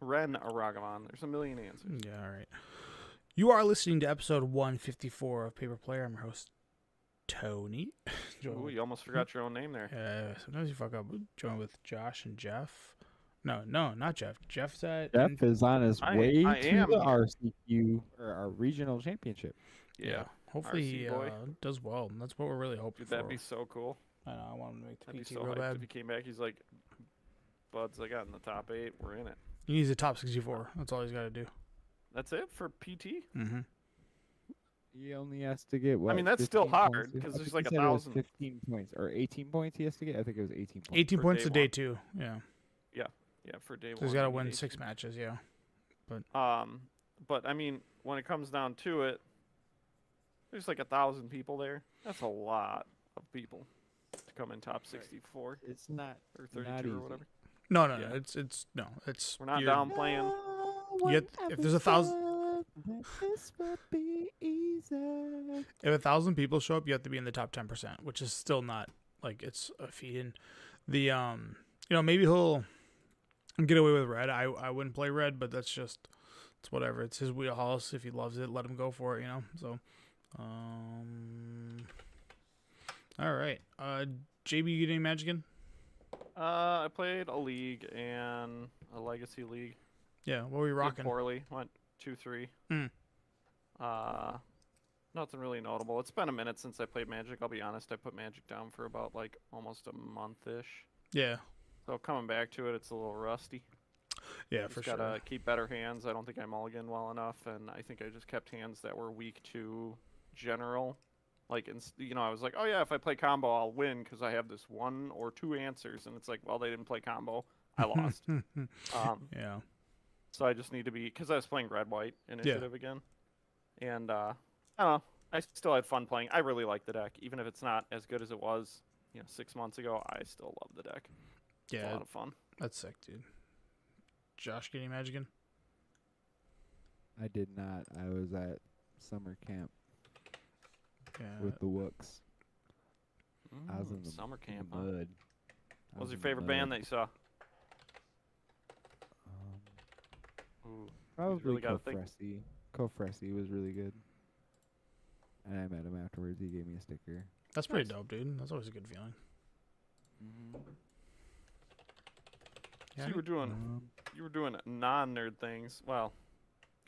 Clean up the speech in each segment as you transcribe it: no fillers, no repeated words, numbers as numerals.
Ren Aragavan. There's a million answers. Yeah, all right. You are listening to episode 154 of Paper Player. I'm your host, Tony. Ooh, you almost forgot your own name there. Sometimes you fuck up. Join with Josh and Jeff. No, not Jeff. Jeff's at. Jeff is on his I way to am the here. RCQ or our regional championship. Yeah. Hopefully RC he boy. Does well. That's what we're really hoping Dude, for. that'd be so cool. I know. I want him to make the I'd be PT so real hyped bad. if he came back. He's like, buds, I got in the top 8. We're in it. He's a top 64. That's all he's got to do. That's it for PT? Mm-hmm. He only has to get what? I mean, that's still 15 hard points? because I there's think like he said it was 1,000. 15 points or 18 points he has to get. I think it was 18 points. 18 For points day to day one. 2. Yeah. Yeah, for day So 1. he's got to you win need 6 18. matches. Yeah. But I mean, when it comes down to it, there's like 1,000 people there. That's a lot of people to come in top 64 It's not or not 32 or easy. whatever. No. Yeah. It's. We're not you're- downplaying. If there's 1,000 this would be easy. If 1,000 people show up, you have to be in the top 10%, which is still not like it's a feat. And the maybe he'll get away with red. I wouldn't play red, but it's whatever. It's his wheelhouse. If he loves it, let him go for it. So, all right. JB, you get any magic in? I played a league and a legacy league. Yeah. What were you Did rocking? poorly. Went 2-3. Nothing really notable. It's been a minute since I played Magic. I'll be honest. I put Magic down for about like almost a month-ish. Yeah. So coming back to it, it's a little rusty. Yeah, Just for gotta sure. keep better hands. I don't think I mulliganed well enough, and I think I just kept hands that were weak to general. Like, I was like, oh yeah, if I play combo, I'll win because I have this 1 or 2 answers, and it's like, well, they didn't play combo. I lost. Yeah. So I just need to be, because I was playing red-white initiative again, and I don't know. I still had fun playing. I really like the deck, even if it's not as good as it was, 6 months ago. I still love the deck. It's a Yeah. lot of fun. That's sick, dude. Josh, get any magic in? I did not. I was at summer camp Yeah. with the Wooks. I was in the summer camp. the Huh? mud. What was your favorite band that you saw? Ooh, Probably really gotta think. Kofresi. Kofresi was really good. And I met him afterwards. He gave me a sticker. That's pretty Nice. dope, dude. That's always a good feeling. So Yeah, you were doing non-nerd things. Well,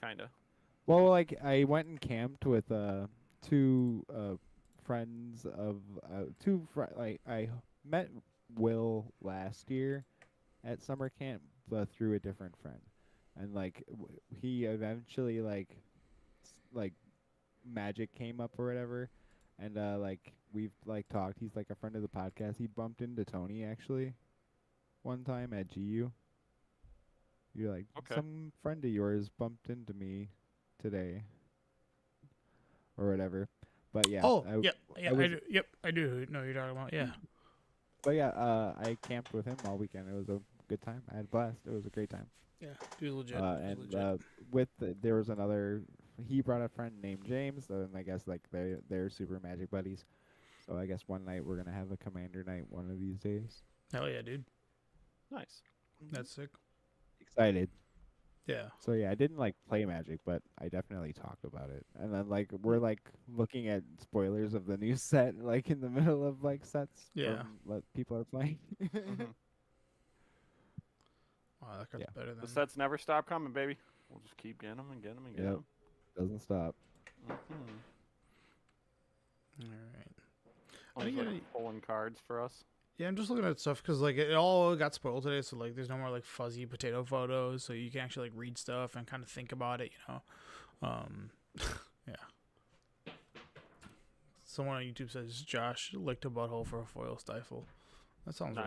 kinda. Well, like I went and camped with two friends of like I met Will last year at summer camp, but through a different friend, and like he eventually like magic came up or whatever, and like we've like talked. He's like a friend of the podcast. He bumped into Tony actually one time at GU. You're like, Okay. some friend of yours bumped into me today or whatever. But yeah. Oh, I, yeah, I was- do. Yep, I do know who you're talking about. Yeah. But yeah, I camped with him all weekend. It was a good time. I had a blast. It was a great time. Yeah, dude's legit. And there was another. He brought a friend named James, and I guess like they're super magic buddies. So I guess one night we're gonna have a commander night one of these days. Hell yeah, dude. Nice. That's sick. Excited. Yeah. So yeah, I didn't like play Magic, but I definitely talked about it. And then like we're like looking at spoilers of the new set, like in the middle of like sets. Yeah. from what people are playing. Mhm. Wow, that card's Yeah. better than. The sets never stop coming, baby. We'll just keep getting them and getting them and getting Yep. them. Doesn't stop. All right. Oh, think like I- pulling cards for us. Yeah, I'm just looking at stuff because like it all got spoiled today, so like there's no more like fuzzy potato photos, so you can actually like read stuff and kind of think about it, Yeah. Someone on YouTube says Josh licked a butthole for a foil stifle. That sounds real.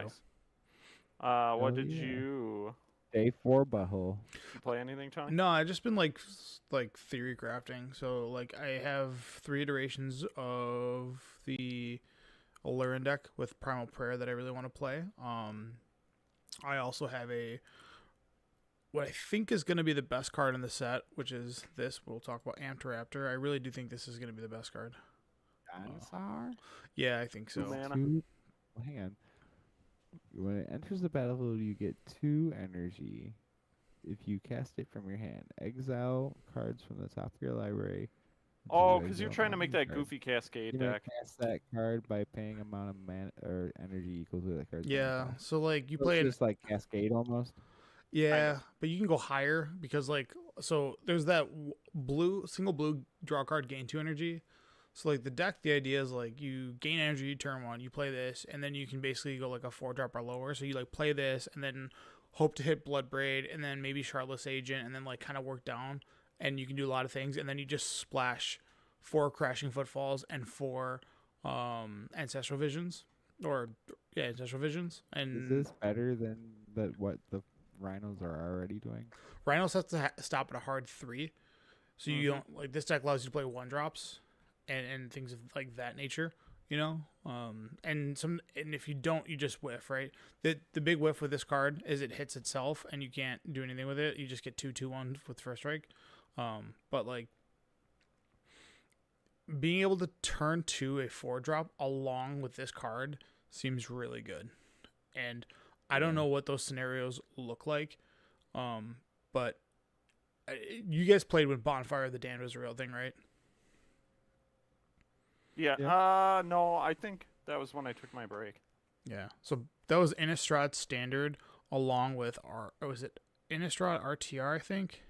Nice. What did yeah. you Day 4 butthole. play? Anything, Tony? No, I just been like theory crafting. So like I have 3 iterations of the Alurin deck with Primal Prayer that I really want to play. I also have what I think is going to be the best card in the set, which is this. We'll talk about Amteraptor. I really do think this is going to be the best card. Dinosaur? Yeah, I think so. Mana. Well, hang on. When it enters the battlefield, you get 2 energy. if you cast it from your hand, exile cards from the top of your library. Oh, because you're trying to make that goofy Cascade You may deck. cast that card by paying amount of mana or energy equal to that card's mana Yeah. cost. So like you So play it's an just like Cascade almost. yeah, but you can go higher because like so there's that single blue draw card gain 2 energy. So like the deck, the idea is like you gain energy turn 1, you play this, and then you can basically go like a 4-drop or lower. So you like play this and then hope to hit Bloodbraid and then maybe Shardless Agent and then like kind of work down, and you can do a lot of things, and then you just splash 4 Crashing Footfalls and 4 Ancestral Visions, or yeah, Ancestral Visions. And Is this better than what the Rhinos are already doing? Rhinos has to stop at a hard 3, so you don't like this deck allows you to play 1-drops and things of like that nature, you know. And if you don't, you just whiff, right? The big whiff with this card is it hits itself and you can't do anything with it. You just get 2/2/1 with first strike. But like being able to turn to a 4-drop along with this card seems really good. And I don't know what those scenarios look like, but you guys played when Bonfire of the Damned was a real thing, right? Yeah. No, I think that was when I took my break. Yeah. So that was Innistrad standard along with was it Innistrad RTR, I think?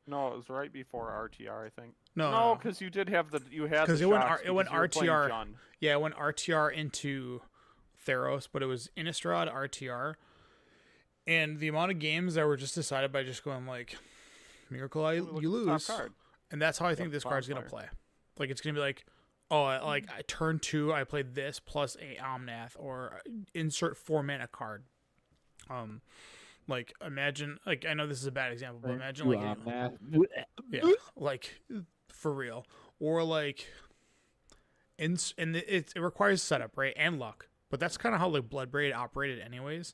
No, it was right before RTR, I think. No, because you did have you had because the it went shots it went because you were playing RTR. Jund. Yeah, it went RTR into Theros, but it was Innistrad RTR. And the amount of games that were just decided by just going like, Miracle, you lose. Top card. And that's how I think this card's going to play. Like, it's going to be like, oh, I turn 2, I played this plus a Omnath, or insert 4-mana card. Like, imagine, like, I know this is a bad example, but imagine, like, Omnath. yeah, like, for real. Or, like, and it requires setup, right, and luck. But that's kind of how, like, Bloodbraid operated anyways.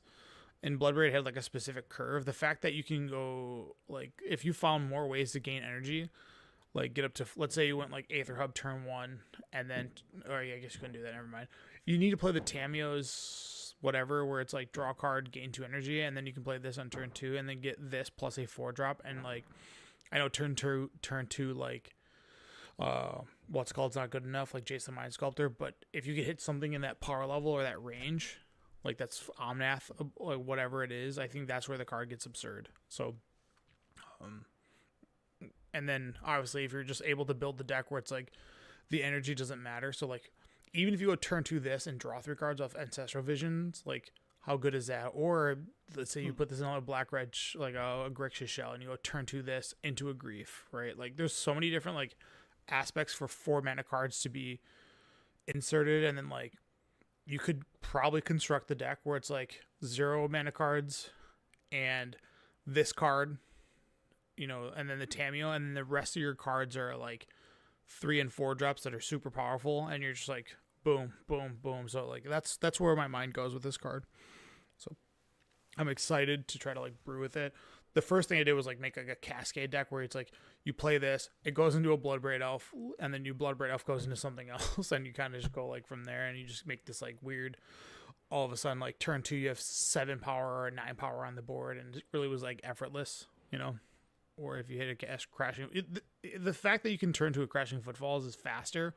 And Bloodbraid had like a specific curve. The fact that you can go like if you found more ways to gain energy, like get up to let's say you went like Aether Hub turn 1, and then or yeah, I guess you couldn't do that. Never mind. You need to play the Tamiyo's whatever where it's like draw a card, gain 2 energy, and then you can play this on turn 2, and then get this plus a 4-drop. And like I know turn two like what's called not good enough, like Jason Mind Sculptor. But if you could hit something in that power level or that range. Like that's Omnath, like whatever it is. I think that's where the card gets absurd. So, and then obviously if you're just able to build the deck where it's like the energy doesn't matter. So like even if you go turn 2 this and draw 3 cards off Ancestral Visions, like how good is that? Or let's say you put this in a black red like a Grixis Shell, and you go turn 2 this into a Grief, right? Like there's so many different like aspects for 4-mana cards to be inserted, and then like. You could probably construct the deck where it's like 0 mana cards and this card, you know, and then the Tamiyo, and then the rest of your cards are like 3 and 4-drops that are super powerful, and you're just like boom, boom, boom. So like that's where my mind goes with this card. So I'm excited to try to like brew with it. The first thing I did was like make like a Cascade deck where it's like you play this, it goes into a Bloodbraid Elf, and then your Bloodbraid Elf goes into something else, and you kind of just go like from there, and you just make this like weird. All of a sudden, like turn 2, you have 7 power or 9 power on the board, and it really was like effortless, you know. Or if you hit a crashing, the fact that you can turn to a Crashing Footfalls is faster,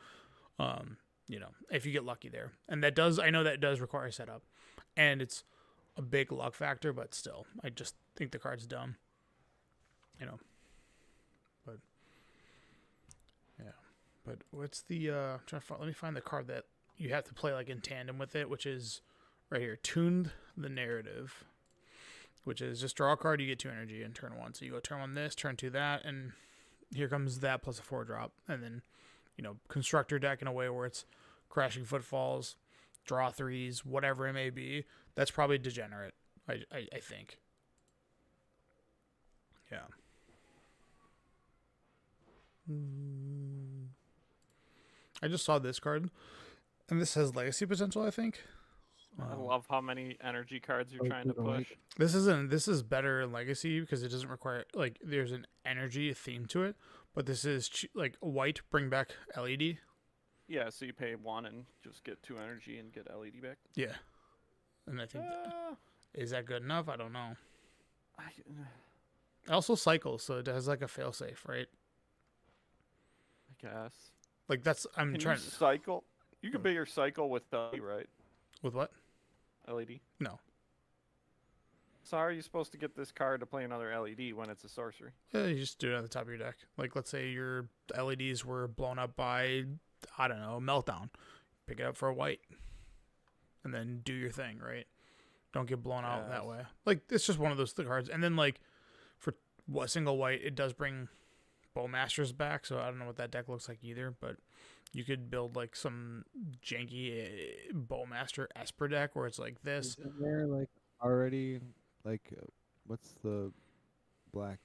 you know, if you get lucky there, and that does I know that does require setup, and it's a big luck factor, but still, I just think the card's dumb, you know. But yeah, but what's the let me find the card that you have to play like in tandem with it, which is right here, Tuned the Narrative, which is just draw a card, you get 2 energy in turn 1. So you go turn 1 this, turn 2 that, and here comes that plus a 4-drop, and then you know construct your deck in a way where it's Crashing Footfalls, draw 3s, whatever it may be. That's probably degenerate, I think. Yeah. I just saw this card, and this has legacy potential, I think. I love how many energy cards you're trying to push. This is better in legacy because it doesn't require like there's an energy theme to it, but this is like white, bring back LED. Yeah, so you pay 1 and just get 2 energy and get LED back. Yeah, and I think is that good enough? I don't know. It also cycles, so it has like a failsafe, right? I guess. Like that's I'm Can trying you cycle? You can bait your cycle with LED, right? with what? LED. No. So how are you supposed to get this card to play another LED when it's a sorcery? Yeah, you just do it on the top of your deck. Like let's say your LEDs were blown up by I don't know meltdown, pick it up for a white, and then do your thing, right? Don't get blown out that Yes. way. Like it's just one of those cards. And then like for what single white, it does bring Bowmasters back. So I don't know what that deck looks like either, but you could build like some janky Bowmaster Esper deck where it's like this. Isn't there like already like what's the black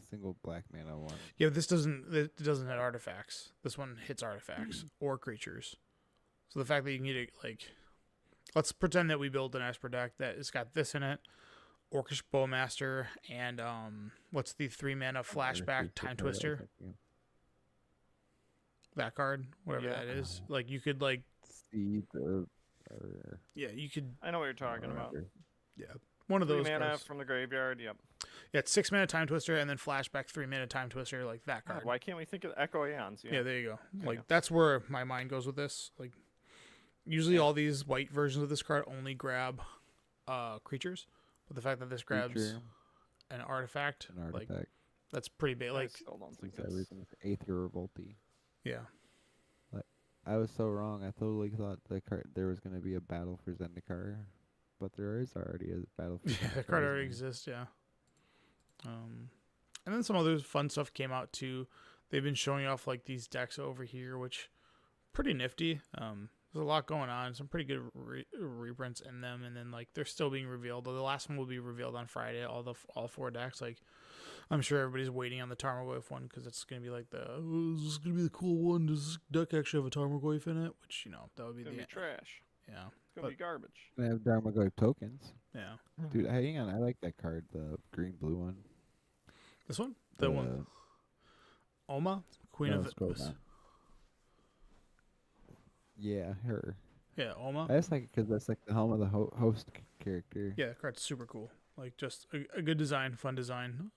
single black mana one? Yeah, but it doesn't hit artifacts. This one hits artifacts or creatures. So the fact that you can get it like, let's pretend that we build an Esper deck that has got this in it, Orcish Bowmaster, and what's the 3-mana flashback Time Twister? That card, whatever Yeah. that is. Like you could like, See the yeah, you could I know what you're talking about. one of 3 those mana cards. from the graveyard. Yep. Yeah, it's 6-mana Time Twister and then flashback 3-mana Time Twister, like that God, card. why can't we think of Echo Aeons? Yeah, there you go. There you Like go. that's where my mind goes with this. Like usually all these white versions of this card only grab creatures, but the fact that this grabs creature, an artifact, an like artifact. that's pretty big. I Like still don't think Since it's. everything's Aether Revolti. yeah, I was so wrong. I totally thought there was gonna be a battle for Zendikar, but there is already a battle for yeah, Zendikar. that card isn't already there? exists. Yeah. And then some other fun stuff came out too. They've been showing off like these decks over here, which pretty nifty. There's a lot going on. Some pretty good reprints in them, and then like they're still being revealed. The last one will be revealed on Friday. All 4 decks. Like I'm sure everybody's waiting on the Tarmogoyf one because it's gonna be like this is gonna be the cool one. Does this deck actually have a Tarmogoyf in it? Which that would be It's gonna the be trash. yeah It's gonna be garbage. They have Darmagoyf tokens. yeah. Dude, hang on. I like that card, the green blue one. This one, the one, Oma, Queen no, of scroll down. Yeah, her. yeah Oma. I just like it because that's like the helm of the host character. Yeah, that card's super cool. Like just a good design, fun design.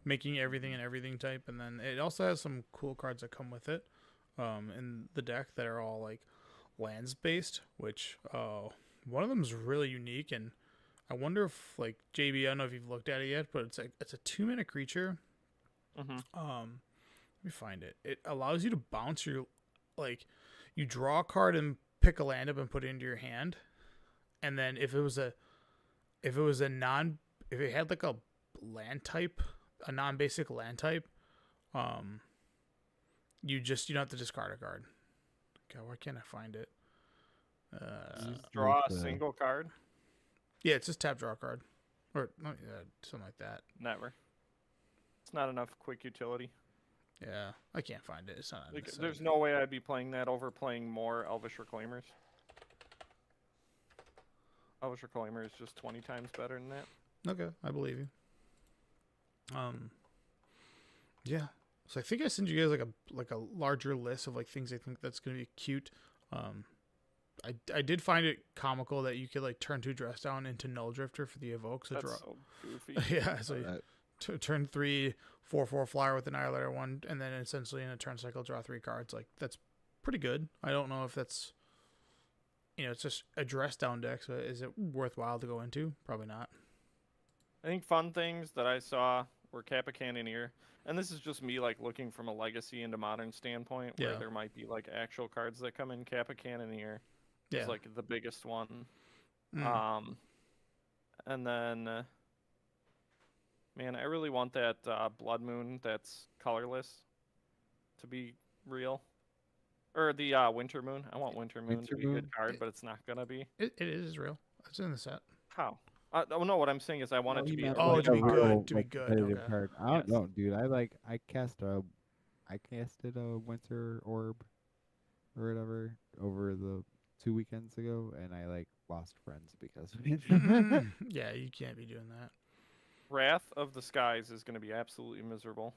Making everything and everything type, and then it also has some cool cards that come with it. In the deck that are all like lands based, which one of them is really unique, and I wonder if like JB, I don't know if you've looked at it yet, but it's a 2-mana creature. Mm-hmm. Let me find it. It allows you to bounce your like you draw a card and pick a land up and put it into your hand, and then if it had like a land type, a non-basic land type, you don't have to discard a card. God, why can't I find it? Draw like a the- single card. Yeah, it's just tap draw card, or something like that. Never. It's not enough quick utility. Yeah, I can't find it. It's not. Like, it's there's no way I'd be playing that over playing more Elvish Reclaimers. Elvish Reclaimer is just 20 times better than that. Okay, I believe you. Yeah. So I think I sent you guys like a larger list of like things I think that's gonna be cute. I did find it comical that you could like turn 2 dress down into Null Drifter for the evoke. So That's draw. so goofy. Yeah. So turn 3 4/4 flyer with Annihilator 1, and then essentially in a turn cycle draw 3 cards. Like that's pretty good. I don't know if that's it's just a dress down deck. So is it worthwhile to go into? Probably not. I think fun things that I saw were Kappa Cannoneer. And this is just me like looking from a legacy into modern standpoint where Yeah. there might be like actual cards that come in. Kappa Cannoneer Yeah. is like the biggest one. Mm. And then man, I really want that Blood Moon that's colorless to be real. Or the Winter Moon. I want Winter Moon to Winter be a Moon? good card, but it's not gonna be. It is real. It's in the set. How? Oh no, what I'm saying is I want it to be. Oh, like to be a good, real- to be good, competitive okay. card. I don't Yes. know, dude. I casted a winter orb or whatever over the 2 weekends ago, and I like lost friends because of it. Yeah, you can't be doing that. Wrath of the Skies is gonna be absolutely miserable.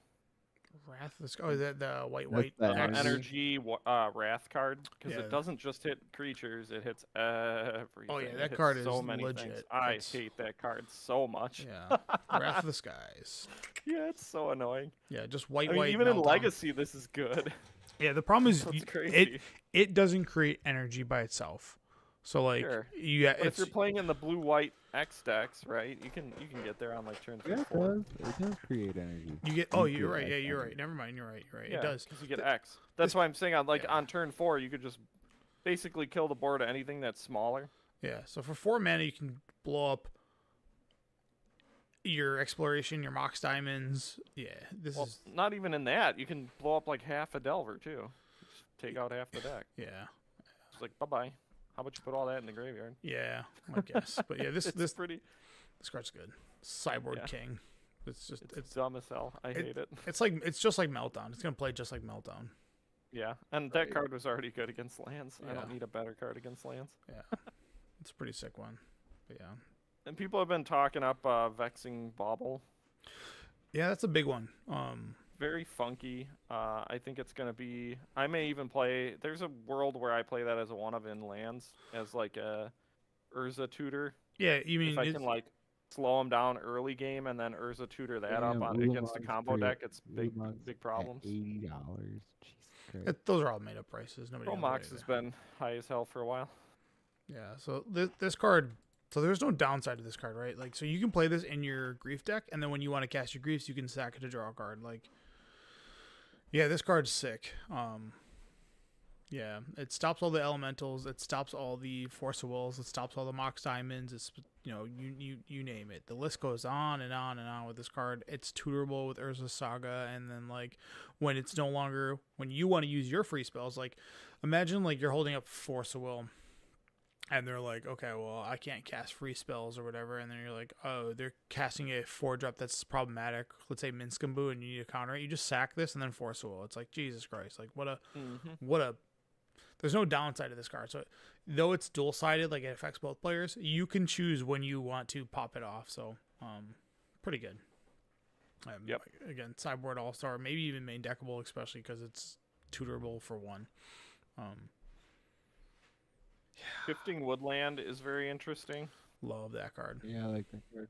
Wrath of the Sky. Oh, the white the energy wrath card, because Yeah. it doesn't just hit creatures, it hits everything. Oh yeah, It that hits card so is many legit. things. I It's- hate that card so much. Yeah, Wrath of the Skies. Yeah, it's so annoying. Yeah, just white. I mean, even in meltdown. Legacy, this is good. Yeah, the problem is That's crazy. it doesn't create energy by itself. So like Sure. yeah, But if it's you're playing in the blue-white X decks, right, you can get there on like turn 3 Yeah, or it 4. does. It does create energy. you get. Oh, You you're get right. Yeah, X you're energy. right. Never mind. You're right. Yeah, It does. because you get X. That's why I'm saying on yeah. on turn 4, you could just basically kill the board of anything that's smaller. Yeah. So for 4 mana, you can blow up your exploration, your Mox Diamonds. Yeah, this Well, is not even in that. You can blow up like half a Delver too. Just take out half the deck. yeah, It's like, bye-bye. How about you put all that in the graveyard? yeah. I guess, but yeah, It's this pretty card's good. Cyborg Yeah. King. It's just it's dumb as hell. I hate it. it's just like Meltdown. It's gonna play just like Meltdown. Yeah, and that Right. card was already good against lands. I don't Yeah. need a better card against lands. Yeah, it's a pretty sick one. But yeah, And people have been talking up Vexing Bauble. yeah, that's a big one. Very funky. I think it's gonna be. I may even play. There's a world where I play that as a one of in lands as like a Urza tutor. Yeah, you mean If I can like slow him down early game and then Urza tutor that up Damn, on against a Ulamog's combo pretty- deck, it's Ulamog's big at problems. $80. Jesus Christ. those are all made up prices. Nobody. knows what Mox it has is. been high as hell for a while. Yeah, so this card, so there's no downside to this card, right? Like, so you can play this in your Grief deck, and then when you want to cast your Griefs, you can sack it to draw a card. Like, yeah, this card's sick. Yeah, it stops all the elementals, it stops all the Force of Wills, it stops all the Mox Diamonds. It's you name it. The list goes on and on and on with this card. It's tutorable with Urza Saga, and then like when it's no longer when you want to use your free spells, like imagine like you're holding up Force of Will. And they're like, okay, well, I can't cast free spells or whatever. And then you're like, oh, they're casting a 4-drop that's problematic. Let's say Minskambu, and you need to counter it. You just sack this and then Force of Will. It's like, Jesus Christ. Like, what a. There's no downside to this card. So, though it's dual-sided, like it affects both players, you can choose when you want to pop it off. So, pretty good. Yep. Again, sideboard all-star, maybe even main deckable, especially because it's tutorable for 1. Shifting Woodland is very interesting. Love that card. Yeah, I like that card.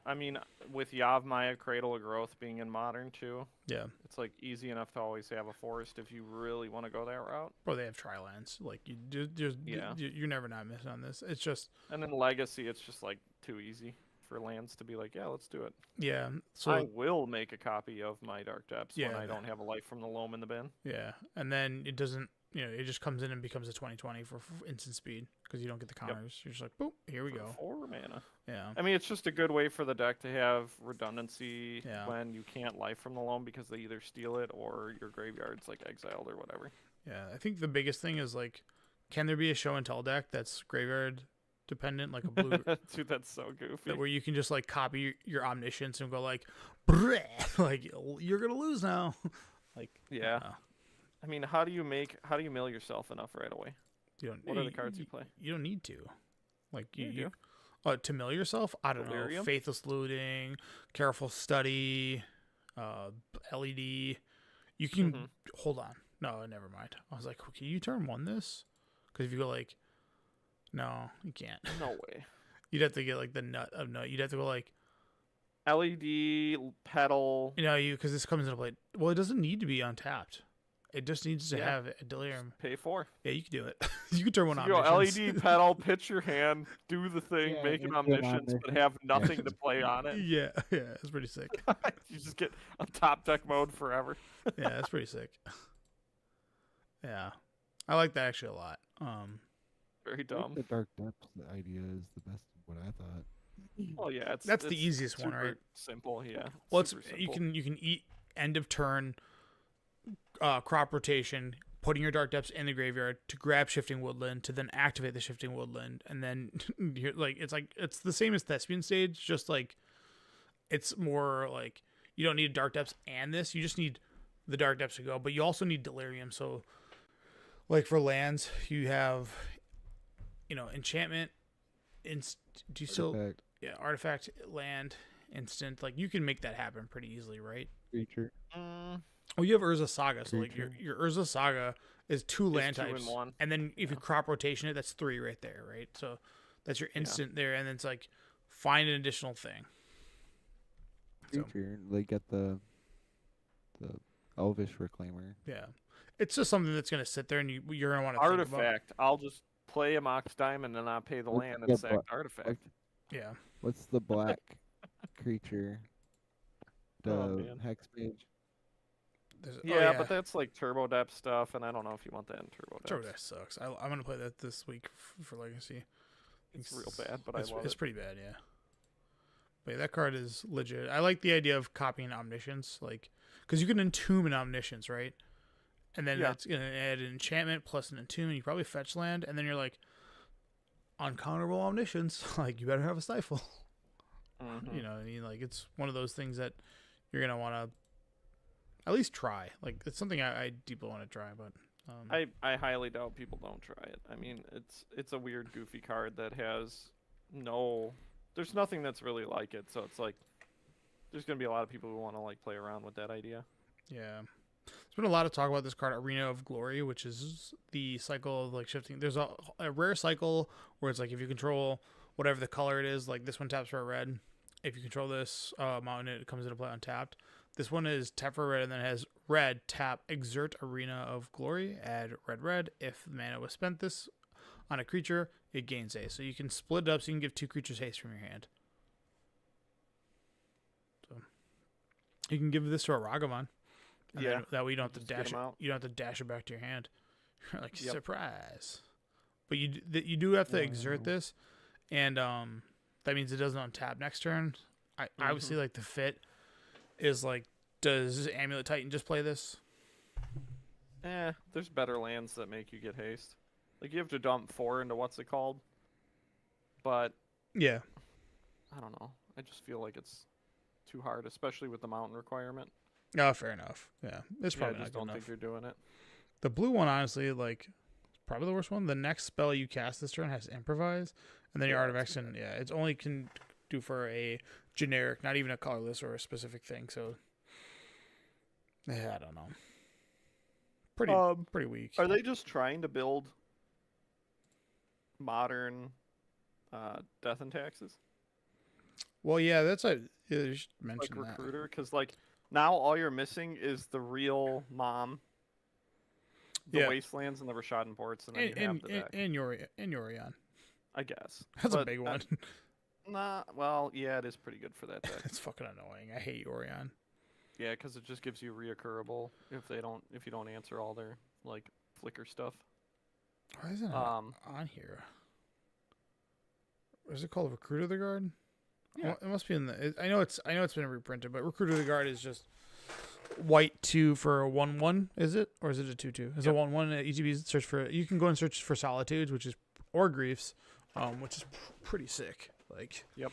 I mean, with Yavimaya Cradle of Growth being in Modern too, Yeah. it's like easy enough to always have a forest if you really want to go that route. Or they have Tri-lands. Like, Yeah. you're never not missing on this. It's just, And in Legacy, it's just like too easy for lands to be like, yeah, let's do it. yeah. So, I will make a copy of my Dark Depths when Yeah. I don't have a Life from the Loam in the bin. yeah. And then it doesn't, it just comes in and becomes a 20/20 for instant speed because you don't get the counters. You're just like, boop, here we For go. 4 mana. Yeah. I mean, it's just a good way for the deck to have redundancy Yeah. when you can't Life from the Loam because they either steal it or your graveyard's like exiled or whatever. Yeah. I think the biggest thing is like, can there be a show and tell deck that's graveyard dependent, like a blue, Dude, that's so goofy. where you can just like copy your omniscience and go like, Bleh! Like you're gonna lose now. Like, Yeah. uh, I mean, how do you mill yourself enough right away? you don't. What are the cards you play? You don't need to. Like Yeah, you to mill yourself. I don't know. Delirium? Faithless Looting, Careful Study, LED. You can Mhm. hold on. No, never mind. I was like, okay, you turn 1 this, because if you go like, no, you can't. No way. You'd have to get like the nut of nut. You'd have to go like, LED pedal. because this comes into play. Well, it doesn't need to be untapped. It just needs to Yeah. have a delirium. Pay 4. Yeah, you can do it. You can turn one So on. you go LED pedal, pitch your hand, do the thing, Yeah, make an it's good omniscience, but omniscience. have nothing to play on it. Yeah, it's pretty sick. You just get a top deck mode forever. Yeah, that's pretty sick. Yeah, I like that actually a lot. Very I think dumb. the Dark Depths idea is the best what I thought. Well, yeah, it's That's the it's easiest one, super right? Simple, yeah. Well, it's super you simple. can eat end of turn, crop rotation, putting your Dark Depths in the graveyard to grab Shifting Woodland to then activate the Shifting Woodland, and then you're it's the same as Thespian Stage, just like it's more like you don't need Dark Depths and this, you just need the Dark Depths to go, but you also need Delirium. So, like for lands, you have enchantment. Do you still? Artifact. Yeah, artifact, land, instant. Like you can make that happen pretty easily, right? Creature. Oh, you have Urza Saga, so like Creature. your Urza Saga is 2 land 2 in types, 1. and then if you Yeah. crop rotation it, that's 3 right there, right? So that's your instant there, and then it's like find an additional thing. So, Creature. They get the Elvish Reclaimer. yeah, it's just something that's gonna sit there, and you're gonna want to think about. Artifact. I'll just play a Mox Diamond and not pay the What's land the and sack the artifact. Yeah, What's the black creature? The Oh, man. Hex Mage. Yeah, but that's like turbo depth stuff, and I don't know if you want that in turbo depth. Turbo Dash sucks. I'm gonna play that this week for Legacy. It's real bad, but it's, I love it's it. pretty bad, yeah. But yeah, that card is legit. I like the idea of copying Omniscience, like, because you can entomb an Omniscience, right? And then that's gonna add an enchantment plus an entomb, and you probably fetch land, and then you're like, uncounterable Omniscience, like you better have a Stifle. Mhm. You know what I mean? Like it's one of those things that you're gonna want to at least try. Like it's something I deeply want to try, but I highly doubt people don't try it. I mean, it's a weird, goofy card that has there's nothing that's really like it. So it's like there's gonna be a lot of people who want to like play around with that idea. yeah. There's been a lot of talk about this card, Arena of Glory, which is the cycle of like shifting. There's a rare cycle where it's like if you control whatever the color it is, like this one taps for a red. If you control this mountain, it comes into play untapped. This one is tap for red and then has red, tap, exert Arena of Glory, add red. If mana was spent this on a creature, it gains haste. So you can split it up so you can give 2 creatures haste from your hand. So you can give this to a Ragavan. And Yeah, then that way you don't have to just get dash it. 'em out. You don't have to dash it back to your hand. You're like Yep. surprise. But you do have to exert this, and that means it doesn't untap next turn. I obviously like the fit is like, does Amulet Titan just play this? There's better lands that make you get haste. Like you have to dump 4 into what's it called? But Yeah. I don't know. I just feel like it's too hard, especially with the mountain requirement. Oh, fair enough. Yeah, it's I probably just not don't good think enough. you're doing it. The blue one, honestly, like, probably the worst one. The next spell you cast this turn has improvise, and then your Yeah, artifacts, and it's only can do for a generic, not even a colorless or a specific thing. So, yeah, I don't know. Pretty weak. Are they just trying to build modern death and taxes? Well, yeah, that's you should Like mention that. recruiter? Because like now all you're missing is the real mom, the Yeah. wastelands and the Rashadan ports, and then you have the deck. And Yorion. I guess. That's a But, big one. Well, yeah, it is pretty good for that deck. It's fucking annoying. I hate Yorion. Yeah, because it just gives you reoccurable if you don't answer all their like flicker stuff. Why is it not on here? Is it called Recruit of the Guard? Yeah. It must be in the. I know it's been reprinted, but Recruit of the Guard is just white 2 for a 1/1. Is it, or is it a 2/2? It's a 1/1. ETB's search for. You can go and search for Solitudes, which is or Griefs, which is pretty sick. Like. Yep.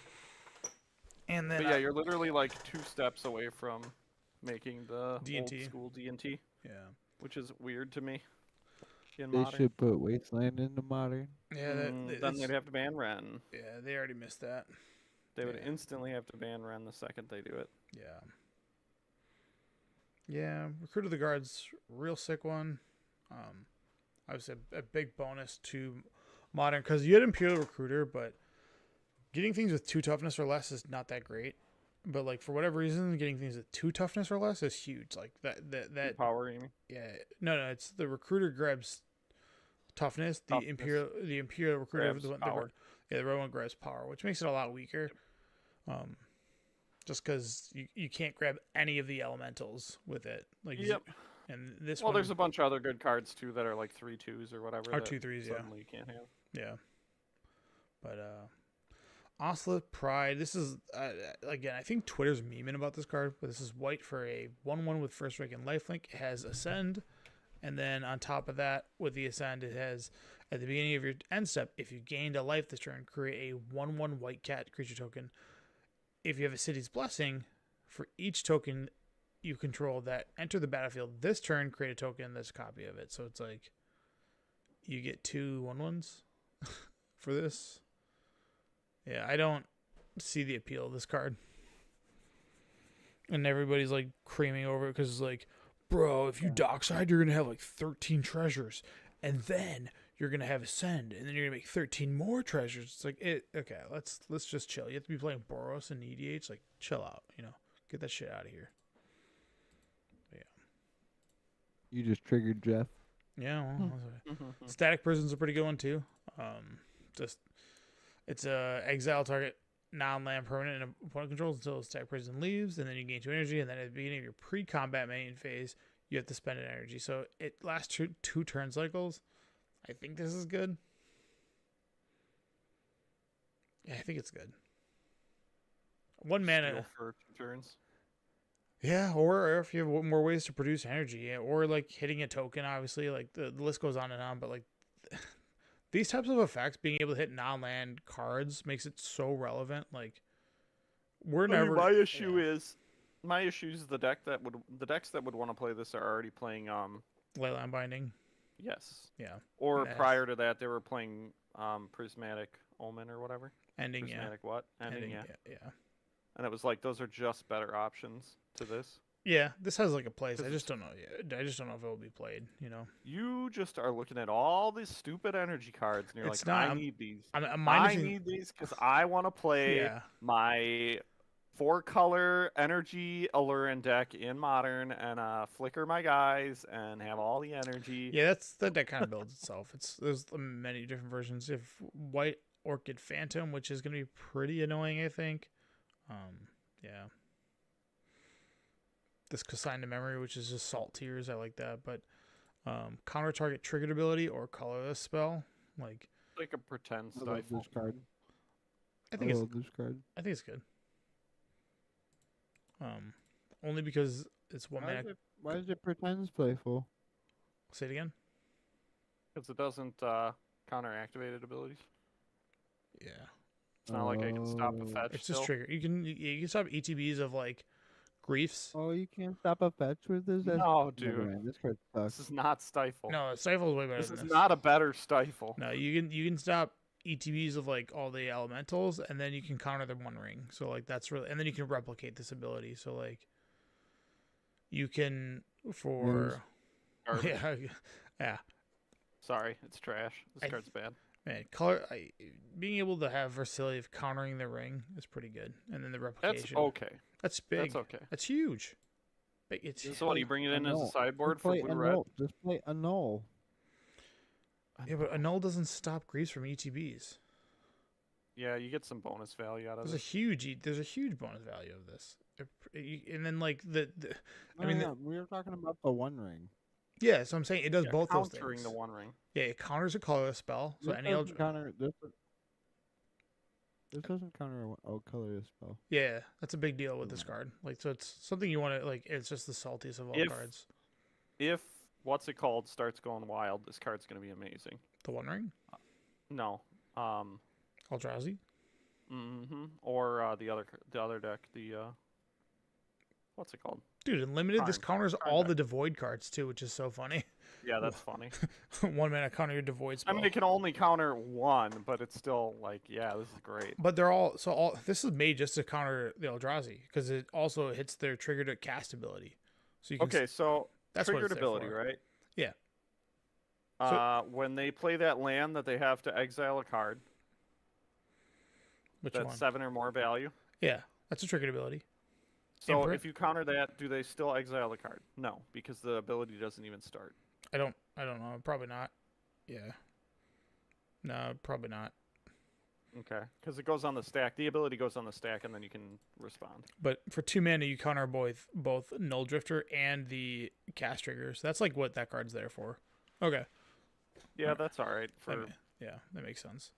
And then But yeah, you're literally like 2 steps away from making the D&T. old school D&T, yeah. which is weird to me. In They modern. should put Wasteland into Modern. Yeah, Then they'd have to ban Ren. yeah, they already missed that. They would Yeah. instantly have to ban Ren the second they do it. Yeah. Yeah, Recruit of the Guard's real sick one. Obviously a big bonus to Modern because you had Imperial Recruiter, but getting things with 2 toughness or less is not that great. But like for whatever reason, getting things with 2 toughness or less is huge. Like that Power, you mean? yeah. No, it's the Recruiter grabs toughness. The Imperial Recruiter Grabs the one, power. the red one grabs power, which makes it a lot weaker. Just because you can't grab any of the elementals with it. Like Yep. And this Well, one, there's a bunch of other good cards too that are like 3/2s or whatever. Or that 2/3s, yeah. Suddenly you can't have. yeah. But Oslet Pride. This is again. I think Twitter's memeing about this card, but this is white for a 1/1 with first rank and lifelink. It has Ascend, and then on top of that, with the Ascend, it has at the beginning of your end step, if you gained a life this turn, create a 1/1 white cat creature token. If you have a City's Blessing, for each token you control that enter the battlefield this turn, create a token that's a copy of it. So it's like you get 2 1/1s for this. Yeah, I don't see the appeal of this card. and everybody's like creaming over it because it's like, bro, if you dockside, you're gonna have like 13 treasures, and then you're gonna have ascend, and then you're gonna make 13 more treasures. It's like okay, let's just chill. You have to be playing Boros and EDH, like chill out, get that shit out of here. But You just triggered Jeff. yeah, Static Prison's a pretty good one too. Just it's a exile target non-land permanent and opponent controls until the Static Prison leaves, and then you gain 2 energy, and then at the beginning of your pre-combat main phase, you have to spend an energy. So it lasts two turn cycles. I think this is good. Yeah, I think it's good. 1 mana Steal for 2 turns. Yeah, or if you have more ways to produce energy, or like hitting a token, obviously, like the list goes on and on. But like these types of effects, being able to hit non-land cards makes it so relevant. Like we're never. My issue is the decks that would want to play this are already playing Leyline Binding. Yes. Yeah. Or prior to that, they were playing Prismatic Omen or whatever. Ending. Prismatic what? Ending. Yeah. Yeah. And it was like those are just better options to this. Yeah, this has like a place. I just don't know. I just don't know if it will be played. You just are looking at all these stupid energy cards, and you're It's like, not- I need these. I need these because I want to play Yeah. my 4-color energy Allurin deck in Modern and flicker my guys and have all the energy. Yeah, that kind of builds itself. There's many different versions. If White Orchid Phantom, which is going to be pretty annoying, I think. Yeah. This Consign to Memory, which is just Salt Tears, I like that. But counter target triggered ability or colorless spell, like a pretend I love stifle. this card. I think love this card. it's good. Only because it's 1 mana. Why is it pretends playful? Say it again. Because it doesn't counter activated abilities. Yeah. It's not like I can stop a fetch. It's just trigger. You can stop ETBs of like griefs. Oh, you can't stop a fetch with this? No, Never dude. mind, this card sucks. This is not Stifle. No, Stifle is way better This than is this. not a better Stifle. No, you can stop ETBs of like all the elementals, and then you can counter them 1 ring. So like that's really, and then you can replicate this ability. So like you can for Garbage. yeah. Sorry, it's trash. This card's bad. Man, being able to have versatility of countering the ring is pretty good, and then the replication. That's okay. That's big. That's okay. That's huge. It's So what, you bring it in as a sideboard for blue red? Just play Annul. Yeah, but Annul doesn't stop griefs from ETBs. Yeah, you get some bonus value out of There's a huge bonus value of this. And then like We were talking about the One Ring. yeah, so I'm saying it does both those things. countering the 1 ring. Yeah, it counters a colorless spell. So This any doesn't counter this. This doesn't counter a colorless spell. yeah, that's a big deal with this card. Like, so it's something you want to like. It's just the saltiest of all cards. If what's it called starts going wild, this card's gonna be amazing. The One Ring, No, Eldrazi. or the other deck, what's it called? Dude, in limited, this counters all deck. the Devoid cards too, which is so funny. Yeah, that's funny. 1 mana counter your Devoid I spell. mean, it can only counter 1, but it's still like, yeah, this is great. But they're all this is made just to counter the Eldrazi because it also hits their trigger to cast ability. So you can Okay, so that's what triggered it's there ability, for. right? Yeah. When they play that land that they have to exile a card Which that's one? 7 or more value. Yeah, that's a triggered ability. So Emperor? if you counter that, do they still exile the card? No, because the ability doesn't even start. I don't know. Probably not. Yeah. No, probably not. Okay, because it goes on the stack. The ability goes on the stack, and then you can respond. But for 2 mana, you counter both Null Drifter and the cast triggers. That's like what that card's there for. Okay. Yeah, that's all right. Yeah, that makes sense.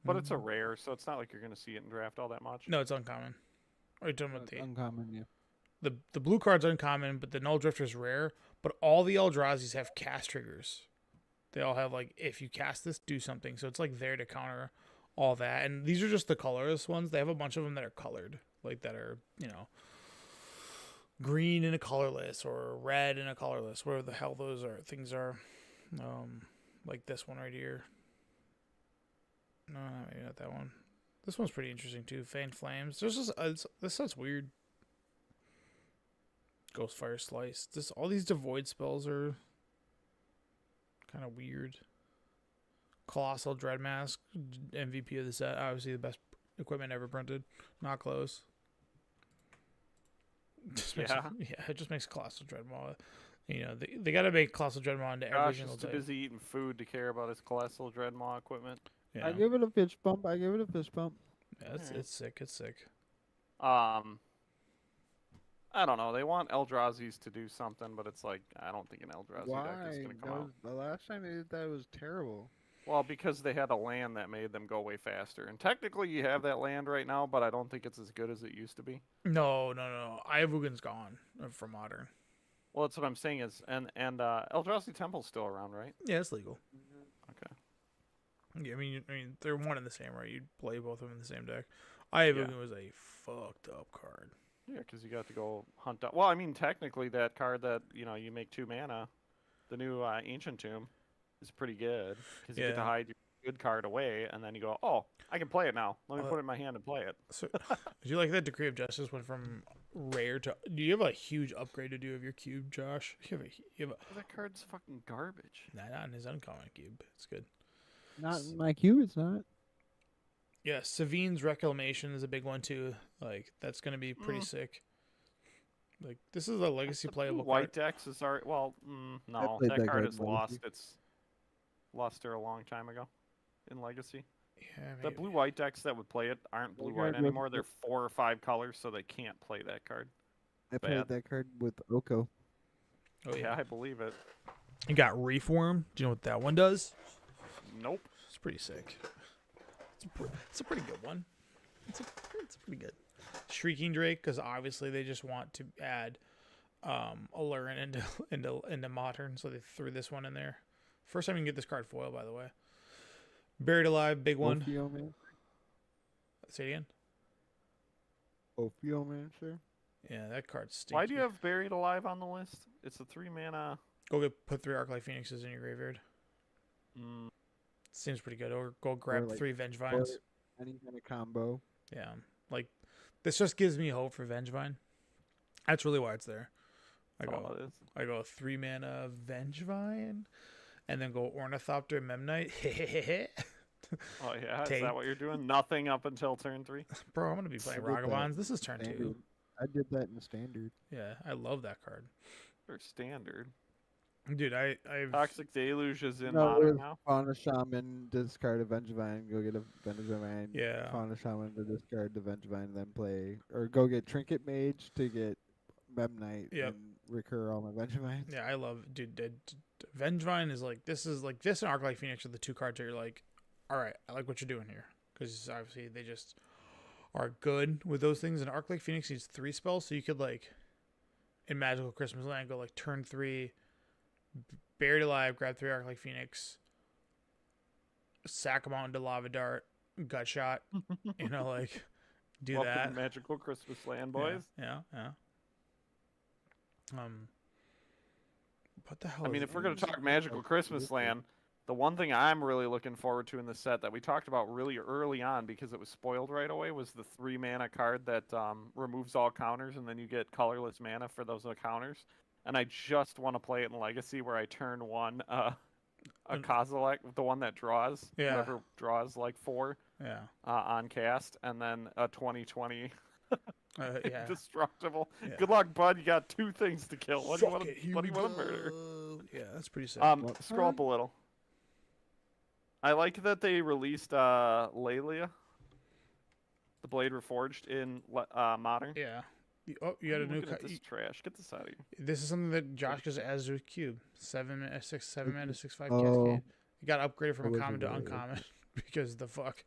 But it's a rare, so it's not like you're going to see it in draft all that much. No, it's uncommon. Are you talking about Uncommon, yeah. the blue card's uncommon, but the Null Drifter's rare. But all the Eldrazi's have cast triggers. They all have like, if you cast this, do something. So it's like there to counter all that. And these are just the colorless ones. They have a bunch of them that are colored, like that are, green in a colorless or red in a colorless. Where the hell those things are. Like this one right here. No, maybe not that one. This one's pretty interesting too. Faint Flames. There's just this set's weird. Ghostfire Slice. All these Devoid spells are kind of weird. Colossal Dread Mask, MVP of the set. Obviously the best equipment ever printed. Not close. Yeah. It just makes Colossal Dreadmaw. They got to make Colossal Dreadmaw into every Josh single is too type. busy eating food to care about his Colossal Dreadmaw equipment. Yeah, I give it a fist bump. yeah Alright. it's sick. It's sick. I don't know. They want Eldrazi's to do something, but it's like I don't think an Eldrazi deck is Why? gonna come out. The last time they did that was terrible. Well, because they had a land that made them go way faster, and technically you have that land right now, but I don't think it's as good as it used to be. No. Ayavugan's gone from Modern. Well, that's what I'm saying is, and Eldrazi Temple's still around, right? Yeah, it's legal. Okay. Yeah, I mean, they're one and the same, right? You'd play both of them in the same deck. Ayavugan was a fucked up card. Yeah, because you got to go hunt down. Well, I mean, technically that card that you make 2 mana, the new Ancient Tomb, is pretty good because you get to hide your good card away, and then you go, oh, I can play it now. Let me put it in my hand and play it. So, do you like that Decree of Justice went from rare to? Do you have a huge upgrade to do of your cube, Josh? You have a That card's fucking garbage. not in his uncommon cube. It's good. Not in my queue. It's not. Yeah, Savine's Reclamation is a big one too. Like that's gonna be pretty sick. Like this is a legacy playable White card. decks is already no, played that that card card is in lost. Legacy. It's lost her a long time ago in Legacy. Yeah, The maybe. blue-white decks that would play it aren't That blue-white card was- anymore. They're 4 or 5 colors, so they can't play that card. I Bad. played that card with Oko. Oh yeah. I believe it. You got Reform. Do you know what that one does? Nope. It's pretty sick. It's a pretty good one. It's pretty good. Shrieking Drake, because obviously they just want to add Allurin into Modern, so they threw this one in there. First time you can get this card foil, by the way. Buried Alive, big one. Ophiomancer. Say it again. Ophiomancer. Yeah, that card stinks. Why do you have Buried Alive on the list? It's a 3 mana. put 3 Arclight Phoenixes in your graveyard? Mm, Seems pretty good. Or go grab like 3 Vengevines. Any kind of combo. Yeah, like this just gives me hope for Vengevine. That's really why it's there. that's all it is. I go 3 mana Vengevine, and then go Ornithopter Memnite. Oh yeah, is Take- that what you're doing? Nothing up until turn 3. Bro, I'm gonna be playing I did that. Ragavons. This is turn 2. Standard. I did that in the standard. Yeah, I love that card, Or standard. dude. I've Toxic Deluge is in No, modern it was now. Fauna Shaman, discard a Vengevine, go get a Vengevine. Yeah. Fauna Shaman to discard the Vengevine, then play. Or go get Trinket Mage to get Memnite Yep. and recur all my Vengevines. yeah, I love Vengevine is like this and Arclight Phoenix are the 2 cards that you're like, all right, I like what you're doing here, because obviously they just are good with those things. And Arclight Phoenix needs 3 spells, so you could like in Magical Christmas Land go like turn 3, Buried Alive, grab 3 Arclight Phoenix, sack them out into Lava Dart, Gut Shot, like do Welcome that. to Magical Christmas Land, boys. Yeah. What the hell? I mean, is if we're going to talk Magical Christmas Land, the one thing I'm really looking forward to in the set that we talked about really early on because it was spoiled right away was the 3 mana card that removes all counters, and then you get colorless mana for those counters. And I just want to play it in Legacy where I turn 1 a Kozilek, the one that draws, Yeah. whoever draws like 4 Yeah. on cast, and then a 2020 Yeah. indestructible. Yeah. Good luck, bud. You got 2 things to kill. What do you Fuck want it, to? here What do we you want to murder? go. Yeah, that's pretty sick. What Scroll up card? a little. I like that they released Lelia, the Blade Reforged in Modern. Yeah. You got a new. Looking at this trash. Get this out of here. This is something that Josh just adds to his cube. 7 mana, 7 mana, 6/5 Oh. cascade. You got upgraded from I wasn't uncommon to aware of that. uncommon because the fuck.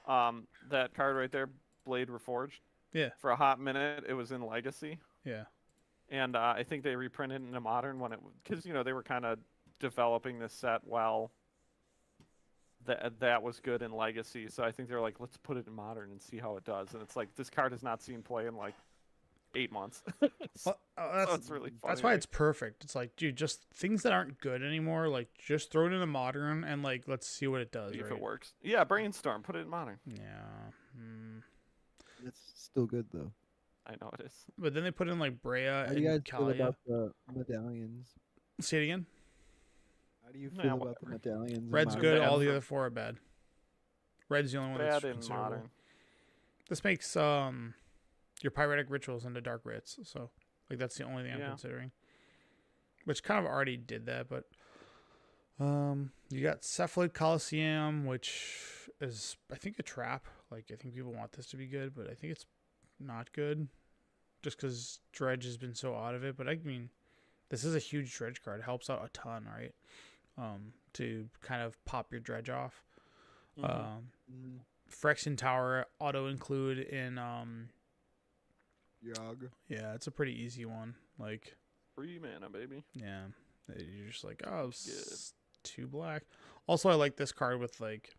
That card right there, Blade Reforged. Yeah. For a hot minute, it was in Legacy, Yeah. and I think they reprinted it into Modern when because they were kind of developing this set while that was good in Legacy. So I think they're like, let's put it in Modern and see how it does. And it's like this card has not seen play in like 8 months. Well, That's really funny. That's why it's perfect. It's like, dude, just things that aren't good anymore, like just throw it into Modern and like let's see what it does. See if right? it works. Yeah, Brainstorm. Put it in Modern. Yeah. It's still good though. I know it is. But then they put in like Brea How do you guys and feel Kalia. about the medallions? Say it again. How do you Nah, feel about the whatever. medallions? in Red's modern good. bad All times? the for- other four are bad. Red's the only one Bad that's in considerable. modern. This makes your pyretic rituals into dark writs, so like that's the only thing I'm Yeah. considering. Which kind of already did that, but you got Cephalid Coliseum, which is I think a trap. Like I think people want this to be good, but I think it's not good, just because Dredge has been so out of it. But I mean, this is a huge Dredge card. It helps out a ton, right? To kind of pop your Dredge off. Mhm. Mm, Phyrexian Tower auto include in Yogg. yeah, it's a pretty easy one. Like, Free mana, baby. yeah, you're just like, oh, Good. 2 black. Also, I like this card with like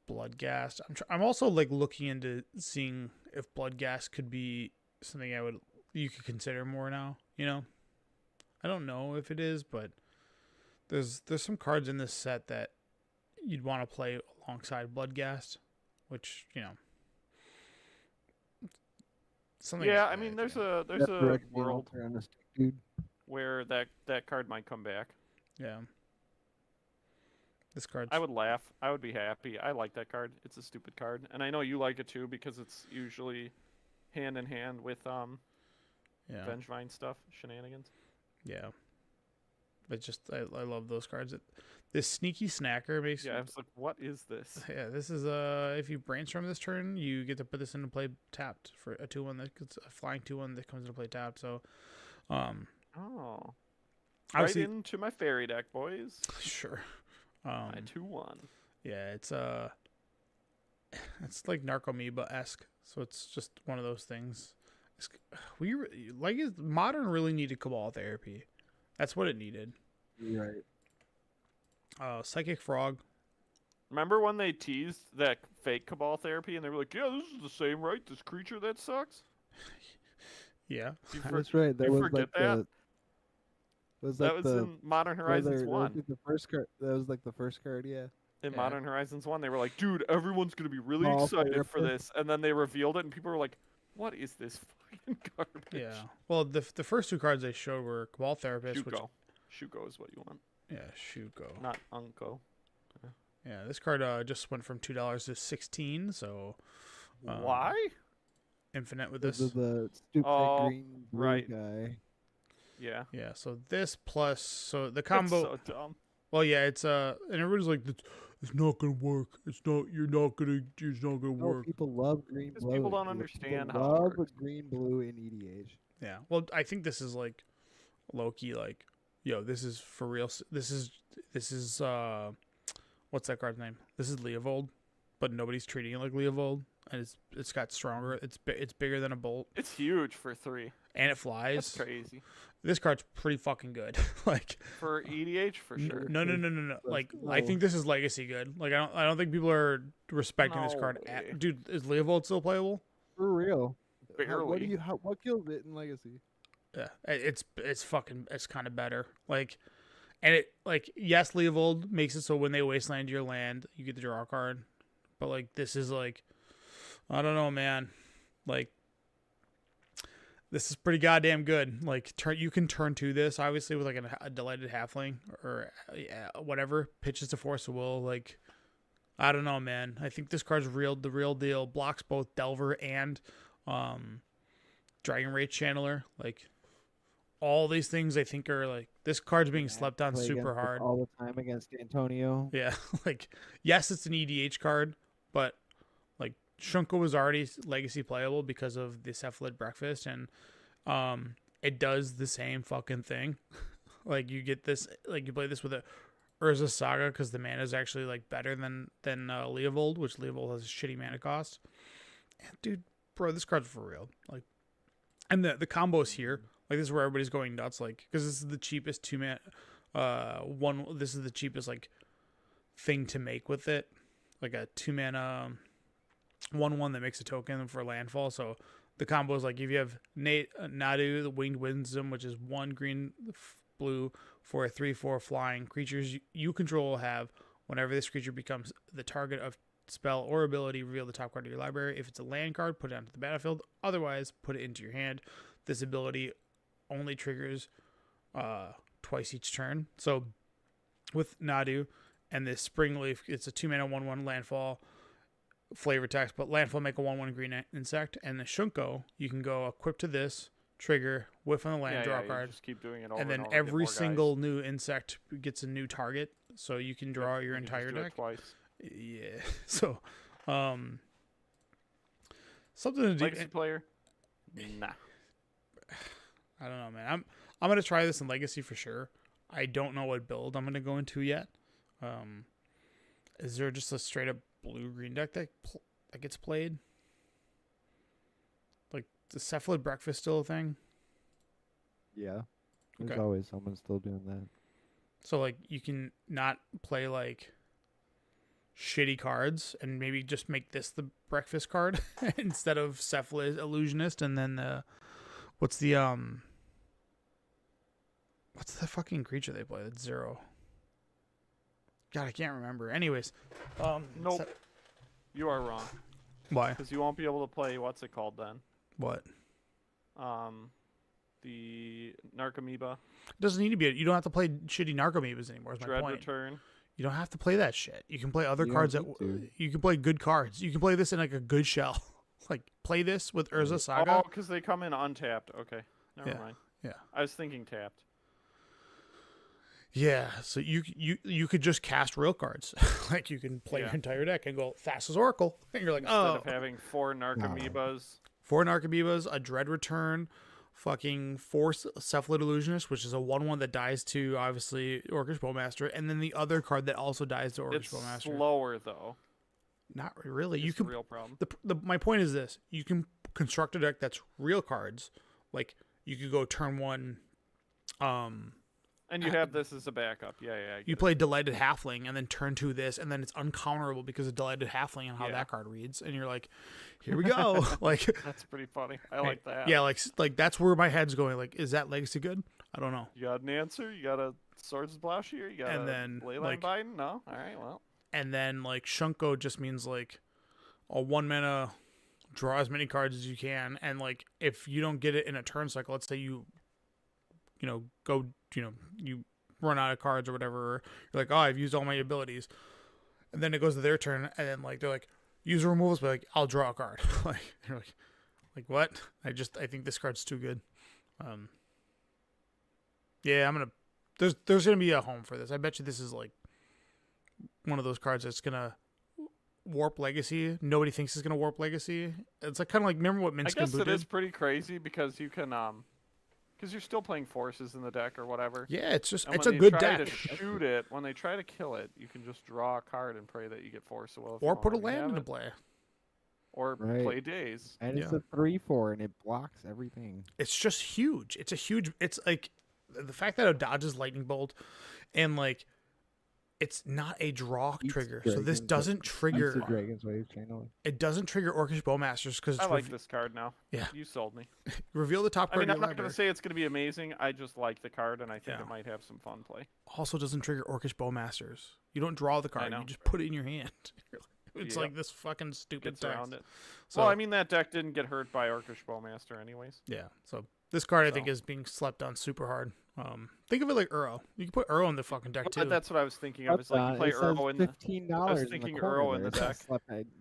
Bloodghast. I'm also like looking into seeing if Bloodghast could be something you could consider more now. You know, I don't know if it is, but there's some cards in this set that you'd want to play alongside Bloodghast, which something. Yeah, like I mean, that, there's a Phyrexian world Altar on a stick, dude. where that card might come back. yeah. This card. I would laugh. I would be happy. I like that card. It's a stupid card, and I know you like it too because it's usually hand in hand with Yeah. Vengevine stuff, shenanigans. Yeah. But just I love those cards. This sneaky snacker makes Yeah, I was like, what is this? yeah, this is if you brainstorm this turn, you get to put this into play tapped for a 2/1 that's a flying 2/1 that comes into play tapped. So Oh, right obviously into my fairy deck, boys. sure. My 2/1. Yeah, it's like Narcomoeba-esque. So it's just one of those things. Modern really needed Cabal Therapy. That's what it needed. You're right. Psychic Frog. Remember when they teased that fake Cabal therapy, and they were like, "Yeah, this is the same, right? This creature that sucks." Yeah. That's right. That you was forget like that? the. Was That like was the in Modern Horizons that was 1. like the first card. That was like the first card. Yeah. In Yeah. Modern Horizons 1, they were like, "Dude, everyone's gonna be really Cabal excited for therapist. this," and then they revealed it, and people were like, "What is this fucking garbage?" Yeah. Well, the first 2 cards they showed were Cabal Therapist, which Shuko. Shuko is what you want, yeah, Shuko. not Unko. Yeah, this card just went from $2 to 16, so Why? infinite with This this. is the stupid Oh, green blue right. guy. Yeah. Yeah, so this plus so the That's combo. so dumb. Well, yeah, it's and everybody's like, it's not gonna work. It's not not gonna No, work. people love green 'Cause blue. people don't People understand how it love works. green blue in EDH. Yeah. Well, I think this is like Loki. Like, yo, this is for real. This is what's that card's name? This is Leovold, but nobody's treating it like Leovold, and it's got stronger. It's bigger than a bolt, It's huge for 3. and it flies. That's crazy. This card's pretty fucking good. Like, For EDH, for sure. no. Like, I think this is legacy good. Like, I don't think people are respecting this No card. way. Dude, is Leovold still playable? For real. Barely. What kills it in Legacy? Yeah, it's kind of better. Like, and it like yes, Leovold makes it so when they wasteland your land, you get to draw a card. But like this is like, I don't know, man. Like, this is pretty goddamn good. Like, you can turn to this obviously with like a delighted halfling or whatever. Pitches to Force of Will. Like, I don't know, man. I think this card's the real deal. Blocks both Delver and Dragon Rage Channeler. Like, all these things I think are like, this card's being slept on Play super against it hard. all the time against Antonio. Yeah, like, yes, it's an EDH card, but like Shunko was already legacy playable because of the Cephalid Breakfast, and it does the same fucking thing. Like, you get this, like, you play this with a Urza Saga because the mana is actually like better than Leovold, which Leovold has a shitty mana cost. And dude, bro, this card's for real. Like, and the combos here, like, this is where everybody's going nuts. Like, because this is the cheapest 2-mana This is the cheapest like thing to make with it, like a 2-mana 1/1 that makes a token for landfall. So the combo is like, if you have Nadu, the Winged Wisdom, which is 1 green blue for a 3/4 flying creatures you control have, whenever this creature becomes the target of spell, or ability, reveal the top card of your library. If it's a land card, put it onto the battlefield. Otherwise, put it into your hand. This ability only triggers twice each turn. So with Nadu and this Spring Leaf, it's a 2-mana 1/1 landfall flavor text, but landfall make a 1/1 green insect. And the Shunko, you can go equip to this, trigger, whiff on the land, draw a you card. just keep doing it over And then over, get every more guys. single new insect gets a new target, so you can draw your You can entire just do it deck. twice. Yeah. So, something to do. Legacy player? Nah. I don't know, man. I'm gonna try this in Legacy for sure. I don't know what build I'm gonna go into yet. Is there just a straight up blue green deck that gets played? Like, the Cephalid Breakfast still a thing? Yeah. There's Okay. always someone still doing that. So like you can not play like shitty cards and maybe just make this the breakfast card instead of Cephalid Illusionist, and then what's the fucking creature they play? That's 0. God, I can't remember. Anyways, Nope. You are wrong. Why? Because you won't be able to play, what's it called then? What? The Narcomoeba, It doesn't need to be. You don't have to play shitty Narcomoebas anymore. Is my Dread point. Return. You don't have to play that shit. You can play other You cards don't that need to. you can play good cards. You can play this in like a good shell. Like play this with Urza Saga. Oh, because they come in untapped. Okay. Never Yeah. mind. Yeah. I was thinking tapped. Yeah, so you could just cast real cards. Like you can play your Yeah. entire deck and go fast as Oracle, and you're like, Instead oh, of having 4 Narcomoebas. 4 Narcomoebas, a Dread Return, fucking 4 Cephalid Illusionist, which is a 1/1 that dies to obviously Orcish Bowmaster, and then the other card that also dies to Orcish It's Bowmaster. slower, though. Not really. It's You the can. real problem. My point is this: you can construct a deck that's real cards. Like you could go turn 1. And you have this as a backup. Yeah, I You get play Delighted Halfling, and then turn 2 this, and then it's uncounterable because of Delighted Halfling and how Yeah. that card reads. And you're like, here we go. Like, it. That's pretty funny. I like that. yeah, like that's where my head's going. Like, is that Legacy good? I don't know. You got an answer? You got a Swords of Plowshare? You got And a then, Leyline like- Biden? No? Alright, well. And then like Shunko just means like a 1-mana draw as many cards as you can, and like if you don't get it in a turn cycle, let's say you go you run out of cards or whatever, you're like, oh, I've used all my abilities, and then it goes to their turn, and then like they're like, use removals, but like I'll draw a card. Like you're like what? I think this card's too good. Yeah, I'm gonna. There's gonna be a home for this. I bet you this is like one of those cards that's gonna warp Legacy. Nobody thinks it's gonna warp Legacy. It's like kind of like, remember what I Minsk guess and Boot it is did? pretty crazy because you can because you're still playing forces in the deck or whatever. Yeah, it's just And it's when a they good try deck. to shoot it, when they try to kill it, you can just draw a card and pray that you get force. Well, if you Or don't put a already land have into it, play. or Right. play Days. And it's Yeah. a 3/4 and it blocks everything. It's just huge. It's a huge. It's like the fact that it dodges Lightning Bolt, and like it's not a draw Eats trigger. So this dragons, doesn't It's trigger. the Dragon's Wave channel. It doesn't trigger Orcish Bowmasters because I like this card now. Yeah. You sold me. reveal the top I card mean, of I'm your not going library. to say it's going to be amazing. I just like the card, and I think Yeah. it might have some fun play. Also doesn't trigger Orcish Bowmasters. You don't draw the card. know. You just put it in your hand. It's Yep. like this fucking stupid Gets text. around it. So, Well, I mean, that deck didn't get hurt by Orcish Bowmaster anyways. yeah. So this card I think So. is being slept on super hard. Think of it like Uro. You can put Uro in the fucking deck too. But that's what I was thinking of. Is like you play it says Uro in the... $15 thinking in the corner Earl in there. the It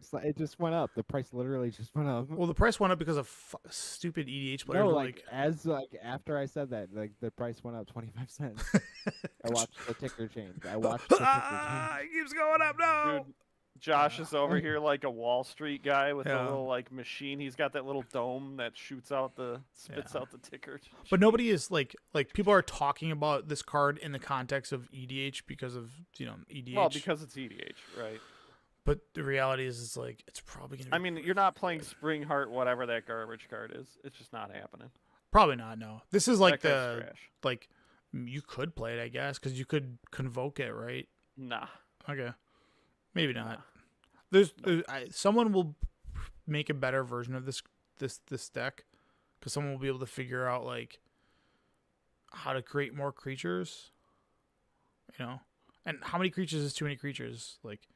says deck. it just went up. The price literally just went up. Well, the price went up because of stupid EDH players. No, were like after I said that, like the price went up 25 cents. I watched the ticker change. I watched the ticker change. It keeps going up. No. Dude, Josh is over here like a Wall Street guy with Yeah. a little like machine. He's got that little dome that spits out the ticker. But nobody is like people are talking about this card in the context of EDH because of EDH. Well, because it's EDH, right? But the reality is, it's like it's probably gonna. Be, I mean, you're not playing Spring Heart, whatever that garbage card is. It's just not happening. probably not. No, this is like That card's the trash. like you could play it, I guess, because you could convoke it, right? Nah. Okay, maybe not. Nah. There's someone will make a better version of this deck, because someone will be able to figure out like how to create more creatures, and how many creatures is too many creatures. Like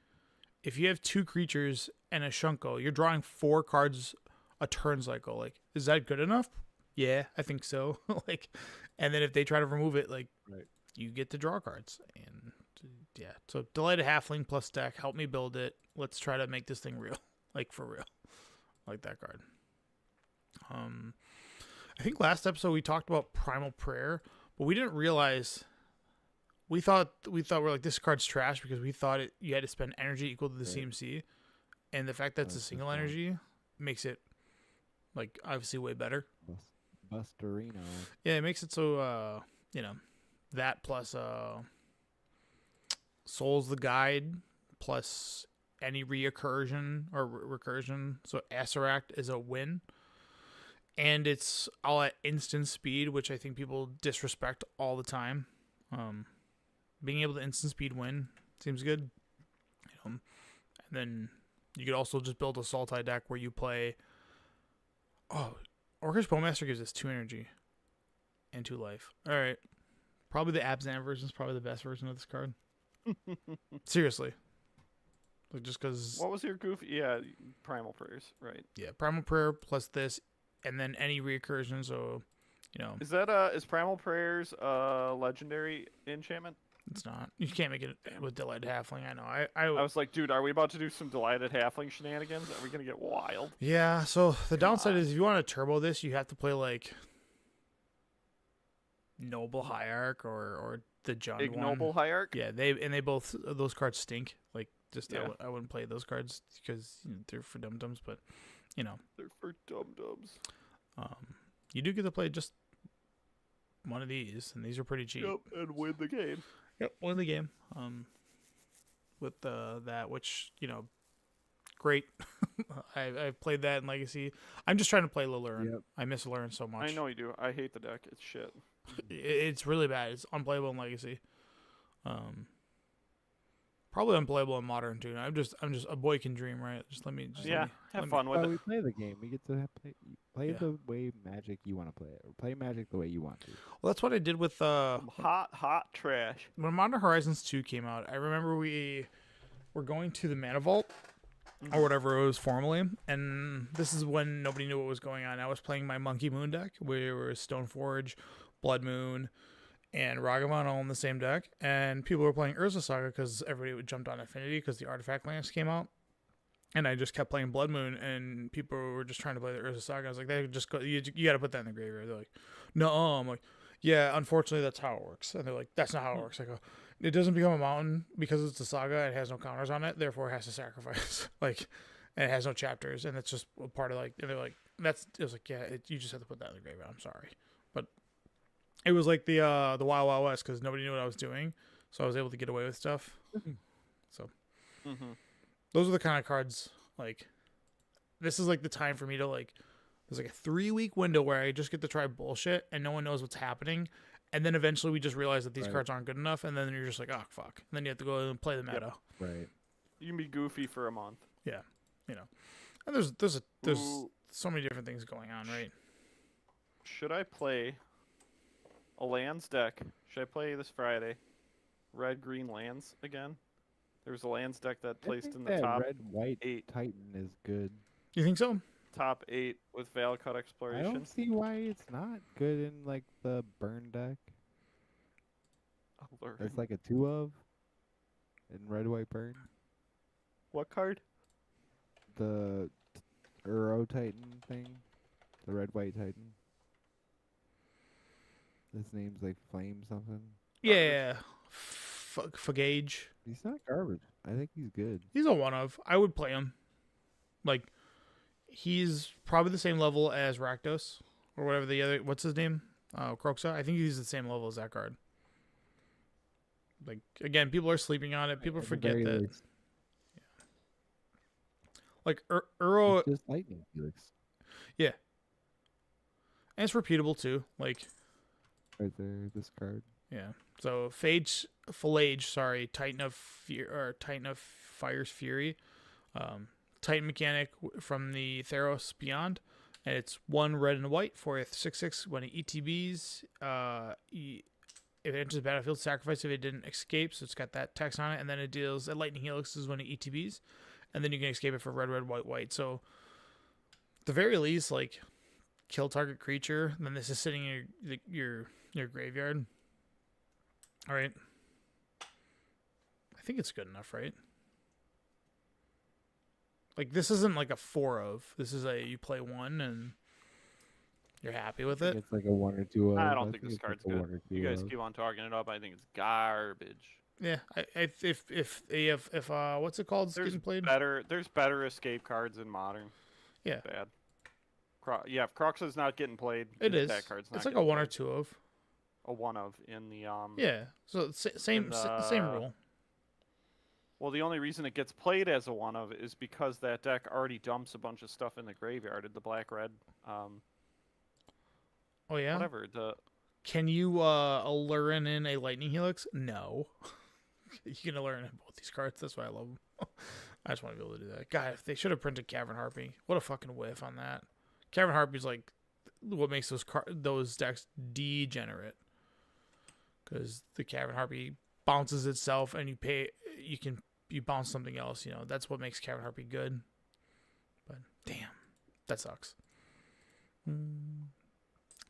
if you have 2 creatures and a Shunko, you're drawing 4 cards a turn cycle. Like, is that good enough? Yeah, I think so. Like, and then if they try to remove it, like, Right. you get to draw cards. And yeah, so Delighted Halfling plus deck, help me build it. Let's try to make this thing real, like for real, like that card. I think last episode we talked about Primal Prayer, but we didn't realize. We thought we're like, this card's trash because we thought you had to spend energy equal to the Right. CMC, and the fact that it's a That's single just wrong. energy makes it like obviously way better. Busterino. Yeah, it makes it so that plus Soul's the Guide plus any recursion or recursion. So Aceract is a win. And it's all at instant speed, which I think people disrespect all the time. Being able to instant speed win seems good. And then you could also just build a Sultai deck where you play. Oh, Orcish Bowmaster gives us 2 energy and 2 life. All right, probably the Abzan version is probably the best version of this card. Seriously, like just because. What was your goofy? Yeah, Primal Prayers, right? Yeah, Primal Prayer plus this, and then any recursion. So, Is Primal Prayers legendary enchantment? it's not. You can't make it with Delighted Halfling. I know. I was like, dude, are we about to do some Delighted Halfling shenanigans? Are we gonna get wild? Yeah, so the downside on. is if you want to turbo this, you have to play like Noble Hierarch or the Jund Ignoble one. Hierarch? Yeah, they both those cards stink. Like just Yeah. I wouldn't play those cards because they're for dum dums. But They're for dum-dums. you do get to play just one of these, and these are pretty cheap. Yep, and win the game. Yep, win the game. With that, which great. I've played that in Legacy. I'm just trying to play Lilurn. Yep. I miss Lilurn so much. I know you do. I hate the deck. It's shit. It's really bad. It's unplayable in Legacy. Probably unplayable in Modern too. I'm just a boy can dream, right? Just let me. Yeah, have let me- fun with Well, it. we play the game. We get to play Yeah. the way Magic you want to play it, or play Magic the way you want to. Well, that's what I did with Some hot trash. when Modern Horizons 2 came out. I remember we were going to the Mana Vault or whatever it was formerly, and this is when nobody knew what was going on. I was playing my Monkey Moon deck, where it was Stoneforge, Blood Moon, and Ragavan all in the same deck, and people were playing Urza Saga because everybody jumped on Affinity because the Artifact Lands came out. And I just kept playing Blood Moon, and people were just trying to play the Urza Saga. I was like, they just go, you got to put that in the graveyard. They're like, no. I'm like, yeah, unfortunately, that's how it works. And they're like, that's not how it works. I go, it doesn't become a mountain because it's a saga and it has no counters on it. Therefore, it has to sacrifice. And it has no chapters, and it's just a part of and they're like, it was like, yeah, you just have to put that in the graveyard. I'm sorry, but it was like the Wild Wild West because nobody knew what I was doing, so I was able to get away with stuff. So. Mm-hmm. Those are the kind of cards, this is the time for me to there's a 3-week window where I just get to try bullshit and no one knows what's happening. And then eventually we just realize that these Right. cards aren't good enough. And then you're just like, oh, fuck. And then you have to go and play the meta. Right. You can be goofy for a month. And there's Ooh, so many different things going on, right? should I play a lands deck? Should I play this Friday? Red-green lands again? There's a lands deck that I placed think in the that top red white 8. Titan is good. You think so? Top 8 with Valcut I Exploration. don't see why it's not good in the burn deck. Alert. It's like a 2 of in red white burn. What card? The Uro Titan thing, the red white Titan. His name's like Flame something. Yeah. Fagage. He's not garbage. I think he's good. He's a one of. I would play him. He's probably the same level as Rakdos or whatever the other. What's his name? Croxa. I think he's the same level as that card. Again, people are sleeping on it. People At the forget very that. least, Uro, it's just lightning Felix and it's repeatable too. right there. This card. Yeah. So Phallage, Titan of Fire's Fury, Titan mechanic from the Theros Beyond, and it's 1 red and white for a 6/6 when it ETBs. if it enters the battlefield, sacrifice if it didn't escape. So it's got that text on it, and then it deals a lightning helix is when it ETBs, and then you can escape it for red, red, white, white. So at the very least, like kill target creature, and then this is sitting in your graveyard. All right, I think it's good enough, right? Like this isn't like a 4 of. This is a you play 1 and you're happy with it. It's like a 1 or 2 of. I don't think it's this like card's a good. 1 or 2 You guys of. keep on talking it up. I think it's garbage. Yeah, if what's it called? It's getting played. There's better escape cards in Modern. Yeah. Bad. Yeah, if Croxa's not getting played, It is. that card's not It's like a getting 1 or played. 2 of. A 1 of in the Yeah. So same rule. Well, the only reason it gets played as a 1 of is because that deck already dumps a bunch of stuff in the graveyard. The black red. Oh yeah. Whatever. Can you allure in a lightning helix? No. You can allure in both these cards. That's why I love them. I just want to be able to do that. God, if they should have printed Cavern Harpy. What a fucking whiff on that. Cavern Harpy's like what makes those decks degenerate. Because the Cavern Harpy bounces itself, and you bounce something else. You know that's what makes Cavern Harpy good. But damn, that sucks.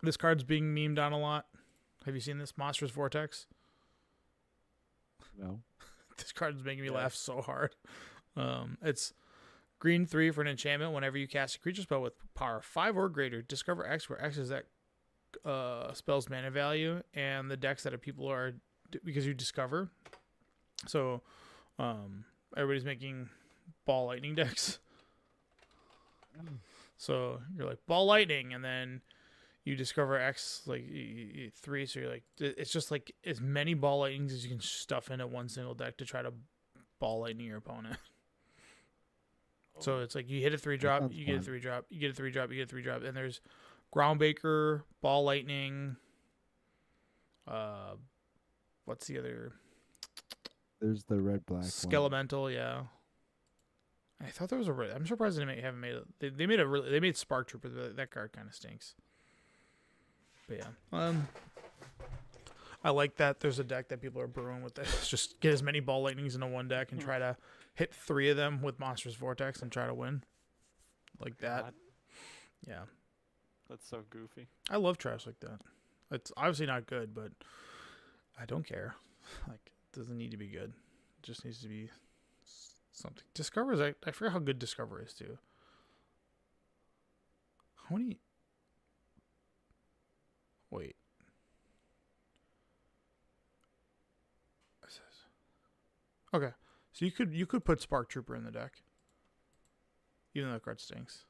This card's being memed on a lot. Have you seen this Monstrous Vortex? No. This card is making me laugh so hard. It's green 3 for an enchantment. Whenever you cast a creature spell with power 5 or greater, discover X, where X is that spell's mana value, and the decks that people are because you discover. So, everybody's making ball lightning decks. So you're like ball lightning, and then you discover X like 3. So you're like, it's just like as many ball lightnings as you can stuff into one single deck to try to ball lightning your opponent. So it's like you hit a 3-drop, you get a 3-drop, you get a 3-drop, you get a 3-drop, and there's Groundbreaker, Ball Lightning. What's the other? There's the red black Skelemental, yeah. I thought there was a. I'm surprised they haven't made it. They made Spark Trooper. That card kind of stinks. But yeah, I like that. There's a deck that people are brewing with this. Just get as many Ball Lightnings into one deck and try to hit 3 of them with Monstrous Vortex and try to win. Like that. God. Yeah. That's so goofy. I love trash like that. It's obviously not good, but I don't care. Like, it doesn't need to be good. It just needs to be something. Discover is, I forget how good Discover is, too. How many? Wait. Okay. So you could put Spark Trooper in the deck. Even though the card stinks.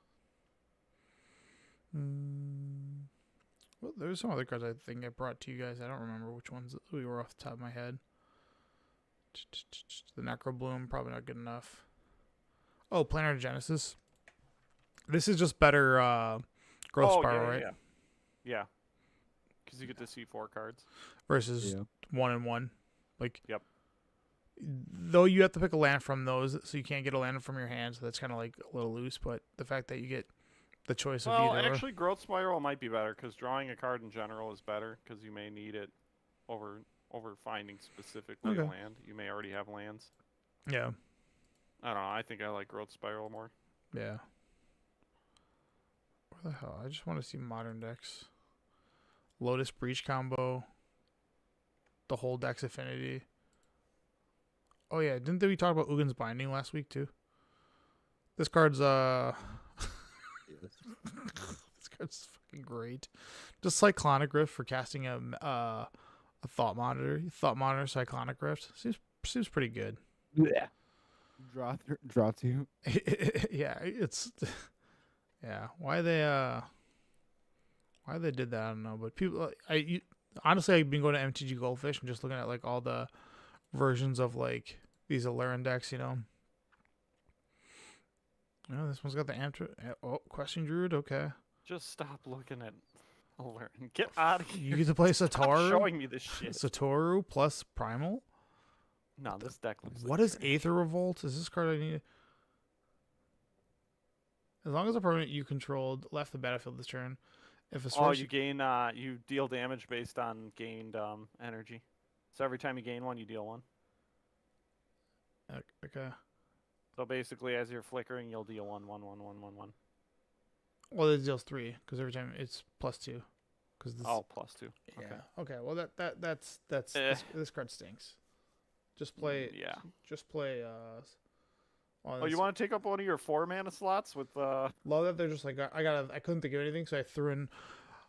Well, there's some other cards I think I brought to you guys. I don't remember which ones we were off the top of my head. The Necro Bloom, probably not good enough. Oh, Planar Genesis. This is just better Growth Spiral, right? Yeah. Yeah. Because you get to see 4 cards. Versus 1 and 1. Like, yep. Though you have to pick a land from those, so you can't get a land from your hand, so that's kind of like a little loose, but the fact that you get the choice of either. Well, actually, Growth Spiral might be better, because drawing a card in general is better, because you may need it over finding specifically a land. You may already have lands. Yeah. I don't know. I think I like Growth Spiral more. Yeah. Where the hell? I just want to see modern decks. Lotus Breach combo. The whole deck's affinity. Oh yeah, didn't we talk about Ugin's Binding last week too? This card's this card's fucking great. Just Cyclonic Rift for casting a Thought Monitor. Thought Monitor Cyclonic Rift. Seems pretty good. Yeah. Draw 2. Yeah, it's why they did that I don't know, but people honestly I've been going to MTG Goldfish and just looking at like all the versions of like these Alarin decks, you know. Oh, this one's got the Question Druid, okay. Just stop looking at Alarin. Get out of here. You get to play Satoru. Stop showing me this shit. Satoru plus Primal. No, this deck looks What like is Aether Revolt? Is this card I need? As long as a permanent you controlled left the battlefield this turn, If a Oh, source, you gain you deal damage based on gained energy. So every time you gain one, you deal one. okay. So basically, as you're flickering, you'll deal one, one, one, one, one, one. Well, it deals 3 because every time it's +2. Because this. Oh, +2. Yeah. Okay. Okay. Well, that's Eh. this card stinks. Just play. Yeah. Just play. Oh, you want to take up one of your 4 mana slots with Love that they're just like I couldn't think of anything, so I threw in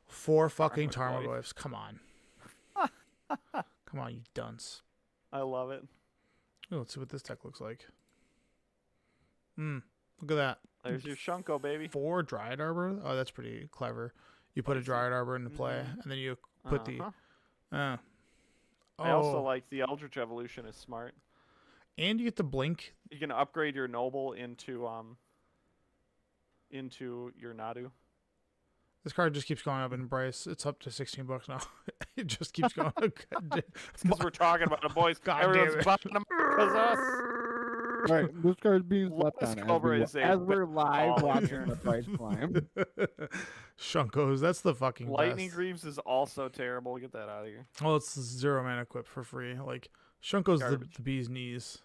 4 fucking Tarmogoyf. Tarmogoyfs. Come on. Come on, you dunce. I love it. Ooh, let's see what this deck looks like. Look at that. There's your Shunko, baby. 4 Dryad Arbor. Oh, that's pretty clever. You put a Dryad Arbor into play, and then you put the. I also like the Eldritch Evolution is smart. And you get the blink. You can upgrade your Noble into your Nadu. This card just keeps going up in price. It's up to $16 now. It just keeps going. Because we're talking about it, boys. God Everyone's damn it. buying them because us. Right, this card's being slept Lotus on Cobra as, is a as we're live baller watching here. the price climb. Shunkos, that's the fucking Lightning best. Greaves is also terrible. Get that out of here. Well, it's 0 mana equip for free. Like Shunko's Garbage. the bee's knees.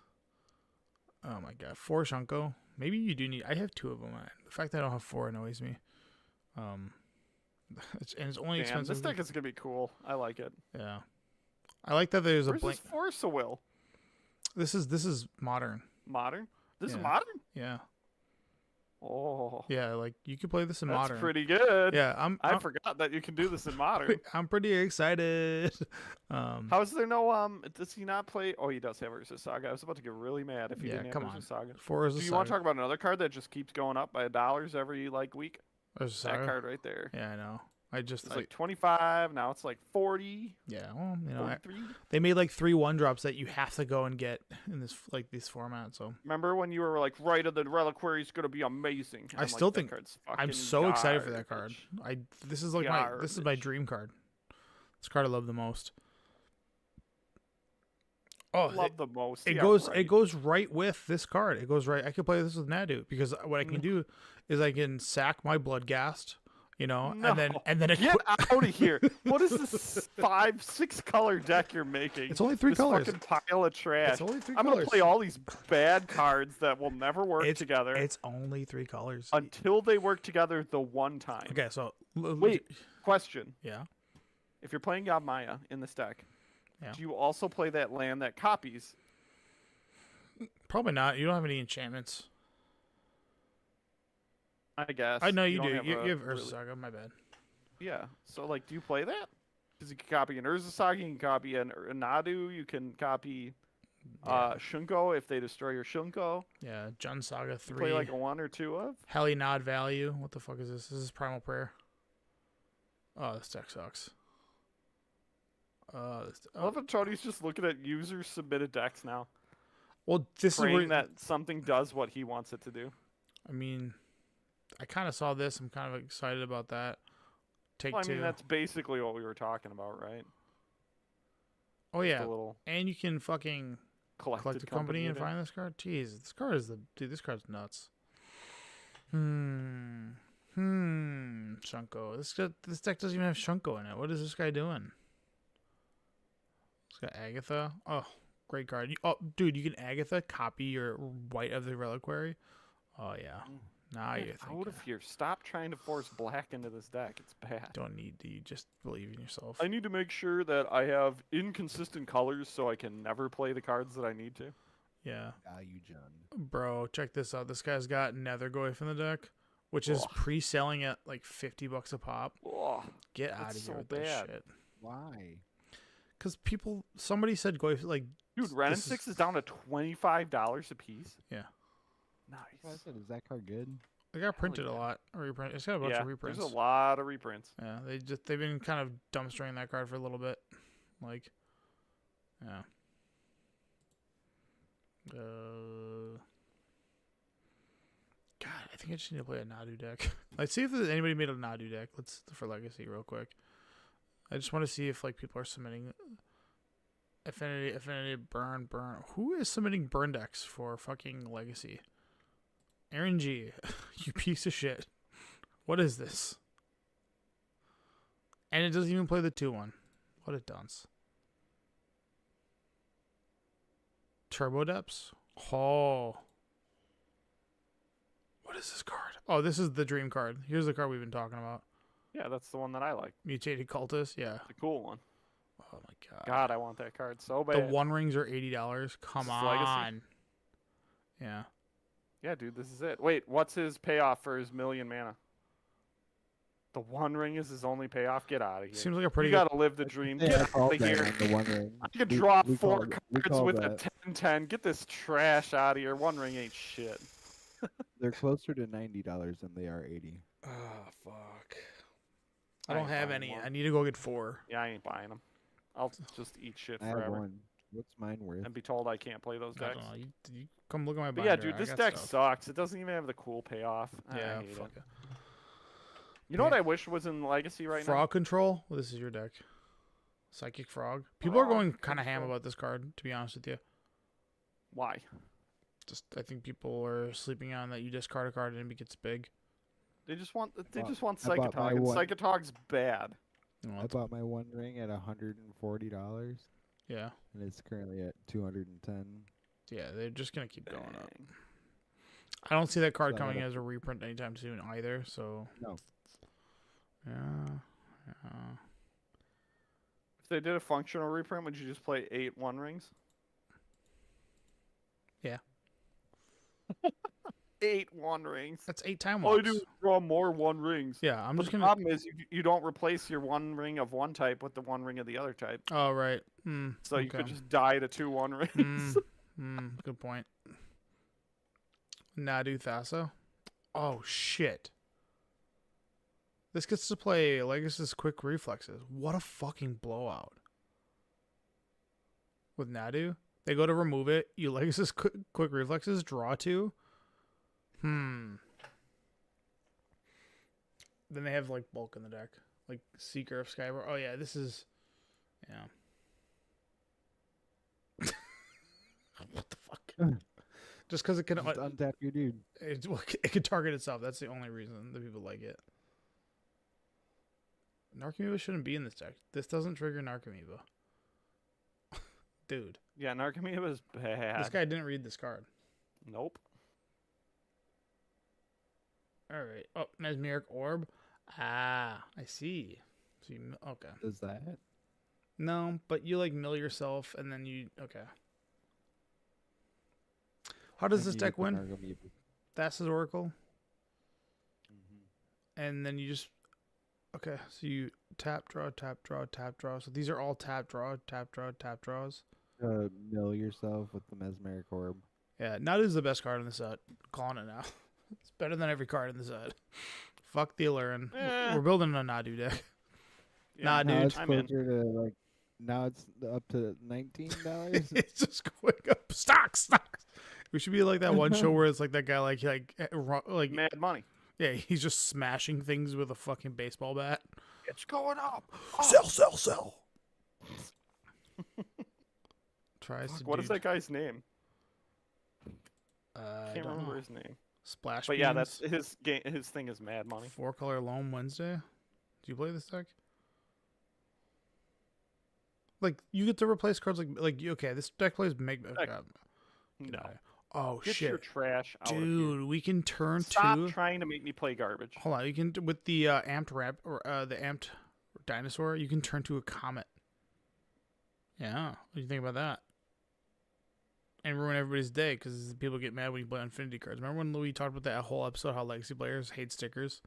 Oh my god, 4 Shunko. Maybe you do need. I have 2 of them. The fact that I don't have 4 annoys me. It's only Damn, expensive. this deck is gonna be cool. I like it. Yeah, I like that there's a Where's blink. this Force of Will? This is modern. Modern? This Yeah. is modern? Yeah, Oh, yeah. Like you could play this in that's modern. pretty good. Yeah, I forgot that you can do this in modern. I'm pretty excited. How is there no does he not play? Oh, he does have Urza Saga. I was about to get really mad if he Yeah, didn't come have Urza on. Saga. 4 is a Do you want to saga. talk about another card that just keeps going up by $1 every week? There's a saga. That card right there. Yeah, I know. It's It's like 25. Now it's like 40. yeah. Well, 43. they made like 3 1-drops that you have to go and get in this format. So Remember when you were like, right of the Reliquary is gonna be amazing? And I I'm still like, that think- card's I'm fucking so excited for that card. garbage. This is like this is my Garbage. dream card. This card I love the most. Oh, Love the most. it Yeah, goes right. it goes right with this card. It goes right. I could play this with Nadu because what I can do is I can sack my Bloodghast, No. and then Get out of here! What is this 5-6 color deck you're making? It's only 3 this colors. Fucking pile of trash. It's only 3 I'm colors. gonna play all these bad cards that will never work together It's only 3 colors. until they work together the one time. Okay, so Wait, question. Yeah. If you're playing Yavimaya in this deck, Yeah. do you also play that land that copies? Probably not. You don't have any enchantments. I guess. I know you don't do. have You a have Urza really- Saga. My bad. Yeah. So like, do you play that? Because you can copy an Urza Saga, you can copy an Nadu, you can copy Shunko if they destroy your Shunko. Yeah, Jun Saga You 3. play like a 1 or 2 of. Heli Nod Value. What the fuck is this? This is Primal Prayer. Oh, this deck sucks. I love how Tony's just looking at user submitted decks now, well, this is praying where that something does what he wants it to do. I mean, I kind of saw this. I'm kind of excited about that. Take Well, I 2. mean, that's basically what we were talking about, right? Oh Just yeah, a little and you can fucking collect collected a company and unit. find this card. Jeez, this card is this card's nuts. Shunko. This deck doesn't even have Shunko in it. What is this guy doing? It's got Agatha. Oh, great card. Oh, dude, you can Agatha copy your White of the Reliquary. Oh yeah. Now you're Get out thinking. of here! Stop trying to force black into this deck. It's bad. Don't need to. You just believe in yourself. I need to make sure that I have inconsistent colors so I can never play the cards that I need to. Yeah. Value, John. Bro, check this out. This guy's got Nethergoyf in the deck, which is Ugh. pre-selling at like $50 a pop. Oh, Get out That's of here so with that bad. shit. Why? Because somebody said Goyf, like, dude, Ren this 6 is down to $25 a piece. Yeah. I Nice. said, is that card good? it got printed a yeah. lot. Reprint. It's got a bunch Yeah, of reprints. there's a lot of reprints. Yeah, they've been kind of dumpstering that card for a little bit. Like, yeah. God, I think I just need to play a Nadu deck. Let's see if there's anybody made a Nadu deck. Let's for Legacy real quick. I just want to see if like people are submitting Affinity, Burn. Who is submitting burn decks for fucking Legacy? Aaron G, you piece of shit. What is this? And it doesn't even play the 2-1. What a dunce. Turbo Depths? Oh. What is this card? Oh, this is the dream card. Here's the card we've been talking about. Yeah, that's the one that I like. Mutated Cultist, yeah. The cool one. Oh my god. God, I want that card so The bad. One Rings are $80. Come This is on. Legacy? Yeah. Yeah, dude, this is it. Wait, what's his payoff for his million mana? The One Ring is his only payoff? Get out of here. Seems like a pretty You good. gotta live the dream. Yeah, I Get out called of that here. on the One Ring. I could We- draw we four called- we cards called with that. a 10-10. Get this trash out of here. One Ring ain't shit. They're closer to $90 than they are 80. Oh, fuck. I I don't ain't have buying any. one. I need to go get 4. Yeah, I ain't buying them. I'll just eat shit I have forever one. What's mine worth? and be told I can't play those I decks. don't know. You come look at my But binder. yeah, dude, I this got deck stuff. sucks. It doesn't even have the cool payoff. Yeah, I hate fuck it. it. You know what I wish was in Legacy right Frog Control? Well, this is your deck. Psychic Frog. People are Frog going kind of ham Control. about this card, to be honest with you. now? Why? Just I think people are sleeping on that you discard a card and it gets big. They just want Well, Psychotog, I bought my and one. Psychotog's bad. You know, I bought my One Ring at $140, yeah. and it's currently at 210. Yeah, they're just going to keep going up. Dang. I don't see that card So I coming gotta- as a reprint anytime soon either, so. No. Yeah. If they did a functional reprint, would you just play 8 One Rings? Yeah. 8 One Rings. That's 8 time All you walks. do is draw more One Rings. Yeah, I'm But just the going to. problem is you don't replace your One Ring of one type with the One Ring of the other type. Oh, right. Mm, So you could okay. just die to 2 One Rings. Good point. Nadu Thassa. Oh, shit. This gets to play Legacy's Quick Reflexes. What a fucking blowout. With Nadu, they go to remove it. You Legacy's Quick Reflexes, draw 2. Then they have like bulk in the deck. Like Seeker of Skybor. Oh yeah, this is yeah. What the fuck? Just because it can Just untap your dude. it can target itself. That's the only reason that people like it. Narcomoeba shouldn't be in this deck. This doesn't trigger Narcomoeba. Dude, Yeah, Narcomoeba is bad. this guy didn't read this card. Nope. All right. Oh, Mesmeric Orb. Ah, I see. So you okay? Does that? No, but you like mill yourself and then you okay. How does And this you deck get the win? Narcomoeba. Thassa's Oracle, Mhm. and then you just okay. So you tap draw, tap draw, tap draw. So these are all tap draw, tap draw, tap draws. Mill yourself with the Mesmeric Orb. Yeah, Nadu's the best card in the set. Calling it now. It's better than every card in the set. Fuck the Allurin. Eh. We're building a Nadu deck. Yeah, Nah, Now dude. it's I'm in. closer to like. Now it's up to $19. It's just going up. Stocks. We should be like that one show where it's like that guy like Mad money. yeah, he's just smashing things with a fucking baseball bat. It's going up. Sell. Tries Fuck, to what is do- that guy's name? I Can't don't remember know. his name. Splash. But yeah, Beans, that's his game. His thing is Mad Money. 4-color Loam Wednesday. Do you play this deck? Like you get to replace cards like okay, this deck plays make Deck- okay. No. Oh Get your shit, trash out dude, we can turn of here. Stop to. trying to make me play garbage. Hold on, you can with the amped ramp or the amped dinosaur, you can turn to a comet. Yeah, what do you think about that? And ruin everybody's day because people get mad when you play Infinity cards. Remember when Louis talked about that whole episode how Legacy players hate stickers?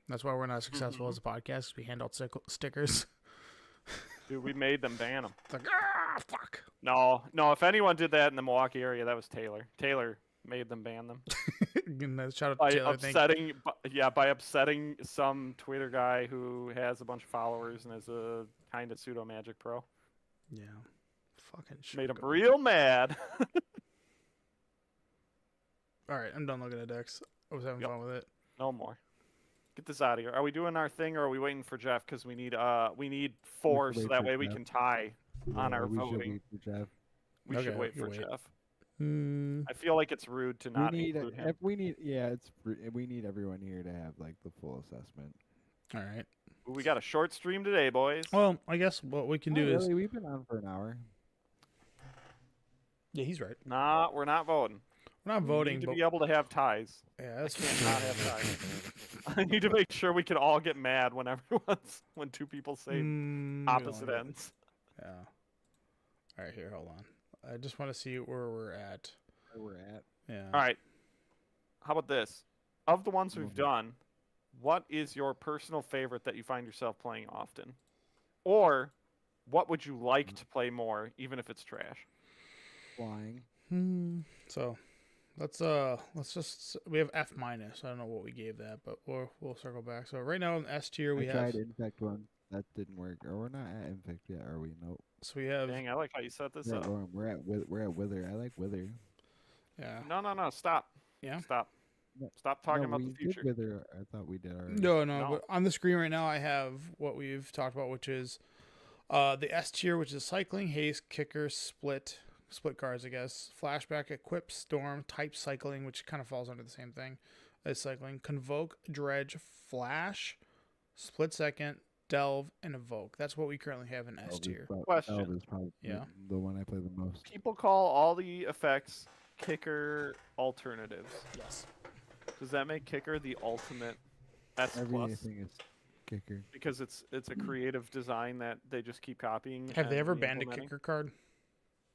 That's why we're not successful as a podcast. 'Cause we hand out stickers. Dude, we made them ban them. It's like fuck. No. If anyone did that in the Milwaukee area, that was Taylor. Taylor made them ban them Shout out by to Taylor. Thank upsetting. By upsetting some Twitter guy who has a bunch of followers and is a kind of pseudo Magic pro. yeah. Fucking shit. Made him real mad. All right, I'm done looking at decks. I was having Yep. fun with it. No more. Get this out of here. Are we doing our thing or are we waiting for Jeff? Because we need 4 so wait that for way we Jeff. can tie on our we should voting. wait for Jeff. We Okay, should wait we for wait. Jeff. Hmm. I feel like it's rude to not we need include him. if we need yeah, we need everyone here to have like the full assessment. All right. We got a short stream today, boys. Well, I guess what we can Oh, do is. really? We've been on for an hour. Yeah, he's right. Nah, we're not voting. We're not We voting, need to but be able to have ties. yeah, I that's can't not have ties. I need to make sure we can all get mad when when two people say opposite yeah. ends. Yeah. All right, here, hold on. I just want to see where we're at. Where we're at. Yeah. All right. How about this? Of the ones we've Mhm. done, what is your personal favorite that you find yourself playing often? Or what would you like to play more, even if it's trash? Flying. So, let's just we have F minus. I don't know what we gave that, but we'll circle back. So right now in S tier we I have tried Infect one. That didn't work. Or we're not at Infect yet, are we? Nope. so we have Dang, I like how you set this We're at up. Orm. We're at Wither. I like Wither. yeah. No, stop. Yeah? Stop. No- Stop talking no, about we the future. did Wither. I thought we did already. No, No. but on the screen right now I have what we've talked about, which is the S tier, which is cycling, haste, kicker, split cards, I guess. Flashback, equip, storm, type cycling, which kind of falls under the same thing as cycling. Convoke, dredge, flash, split second, delve, and evoke. That's what we currently have in S tier. Question. Delve is probably Yeah. the one I play the most. People call all the effects kicker alternatives. Yes. Does that make kicker the ultimate S plus? Everything is kicker. Because it's a creative design that they just keep copying. Have they and ever banned a re-implementing? kicker card?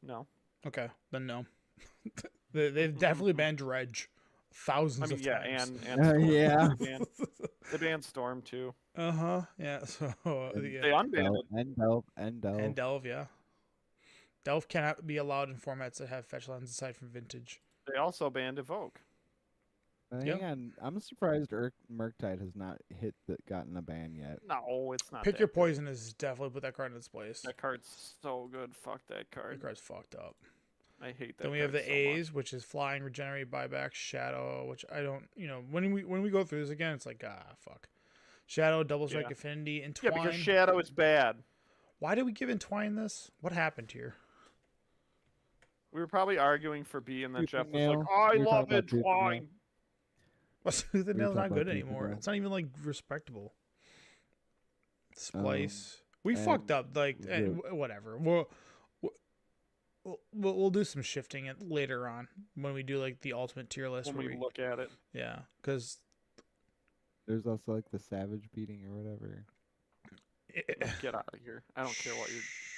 No. Okay, then no. They've definitely banned dredge thousands I mean, of yeah, times. and Storm. Yeah. They banned Storm too. Uh-huh. Yeah, so They yeah. unbanned it. And Delve. And delve, yeah. Delve cannot be allowed in formats that have fetch lands aside from vintage. They also banned Evoke. Yep. Hang on, I'm surprised Murktide has not gotten a ban yet. No, it's not. Pick that your good. poison is definitely put that card in its place. That card's so good. Fuck that That card. card's fucked up. I hate that. Then we have card the so A's, which is flying, regenerate, buyback, shadow, which I don't, when we go through this again, it's like, fuck. Shadow, double strike, Yeah. affinity, much. entwine. Yeah, because Shadow is bad. Why did we give entwine this? What happened here? We were probably arguing for B, and then Tooth Jeff and was nail. like, "I We were love talking about tooth and nail. Entwine." Well, Tooth and We were Nail's not talking good about Tooth and anymore. Nail. It's not even like respectable. Splice. we and fucked up. Like the- whatever. We'll do some shifting it later on when we do like the ultimate tier list. When where we look at it, yeah, because There's also like the savage beating or whatever. get out of here. I don't care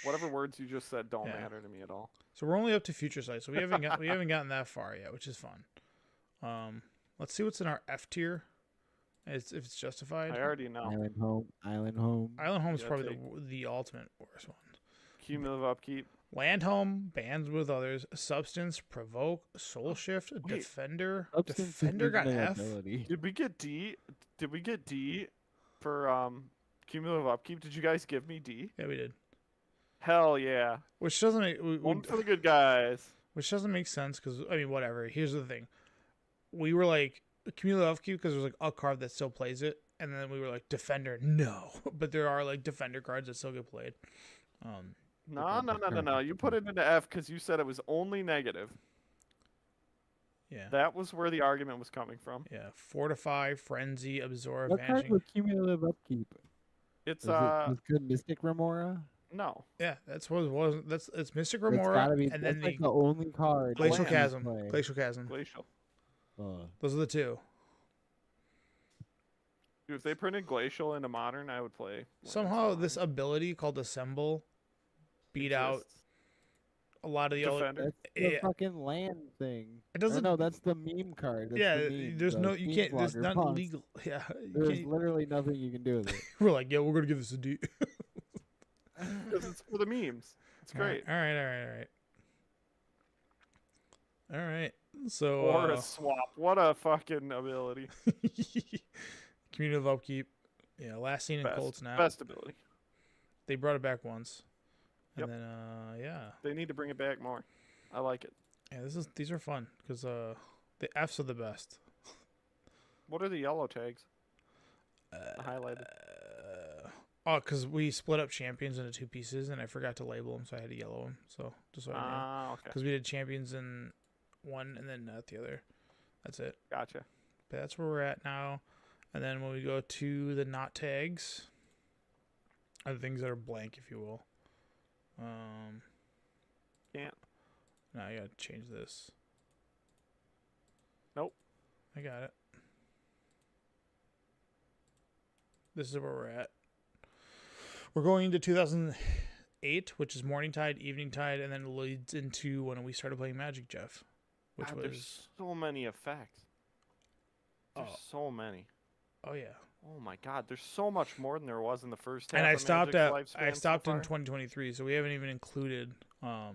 whatever words you just said don't Yeah. matter to me at all. so we're only up to future sight. So we haven't gotten that far yet, which is fun. Let's see what's in our F tier. If it's justified. I already know. Island home. Island home. Island Home is Yeah, probably take- the ultimate worst one. Cumulative upkeep. Land Home, bands with others, Substance, Provoke, Soul Shift, Defender. Substance is Defender got an F. ability. Did we get D? Did we get D for cumulative upkeep? Did you guys give me D? Yeah, we did. Hell yeah. Which doesn't make One for the good guys. which doesn't make sense because I mean whatever. Here's the thing, we were like cumulative upkeep because there's like a card that still plays it, and then we were like Defender, no, but there are like Defender cards that still get played. No. You put it into F because you said it was only negative. Yeah, That was where the argument was coming from. yeah. Fortify, Frenzy, Absorb, What card Vanishing. with cumulative upkeep? It's Is good Mystic Remora? no. Yeah, that's what it was. It's Mystic It's Remora, gotta be. and then that's like the the only card. Glacial Land. Chasm. Play. Glacial Chasm. Glacial. Those are the two. Dude, if they printed Glacial into Modern, I would play. Somehow this ability called Assemble beat out a lot of the other. Defender. That's the Yeah. fucking land thing. It doesn't. No, that's the meme card. That's Yeah, the meme, there's the no. You theme can't. There's blogger not punts. legal. Yeah, you There's can't- literally nothing you can do with it. we're like, yeah, we're gonna give this a D. Because it's for the memes. It's great. All right. All right. So Or a swap. What a fucking ability. Community of Upkeep. Yeah, last seen in Best. Colts now. Best ability. They brought it back once, and Yep. then yeah, They need to bring it back more. I like it. yeah. These are fun because the Fs are the best. What are the yellow tags? The highlighted. Oh, because we split up champions into two pieces, and I forgot to label them, so I had to yellow them. So just so I know, Ah, okay. because we did champions in one and then not the other. That's it. Gotcha. But that's where we're at now. And then when we go to the not tags, are the things that are blank, if you will. Can't. Now I gotta change this. Nope. I got it. This is where we're at. We're going into 2008, which is Morning Tide, Evening Tide, and then it leads into when we started playing Magic, Jeff. Which God, was there's so many effects. There's so many. oh yeah. Oh my God, there's so much more than there was in the first half. And I of stopped Magic's at I lifespan stopped so in far. 2023, so we haven't even included All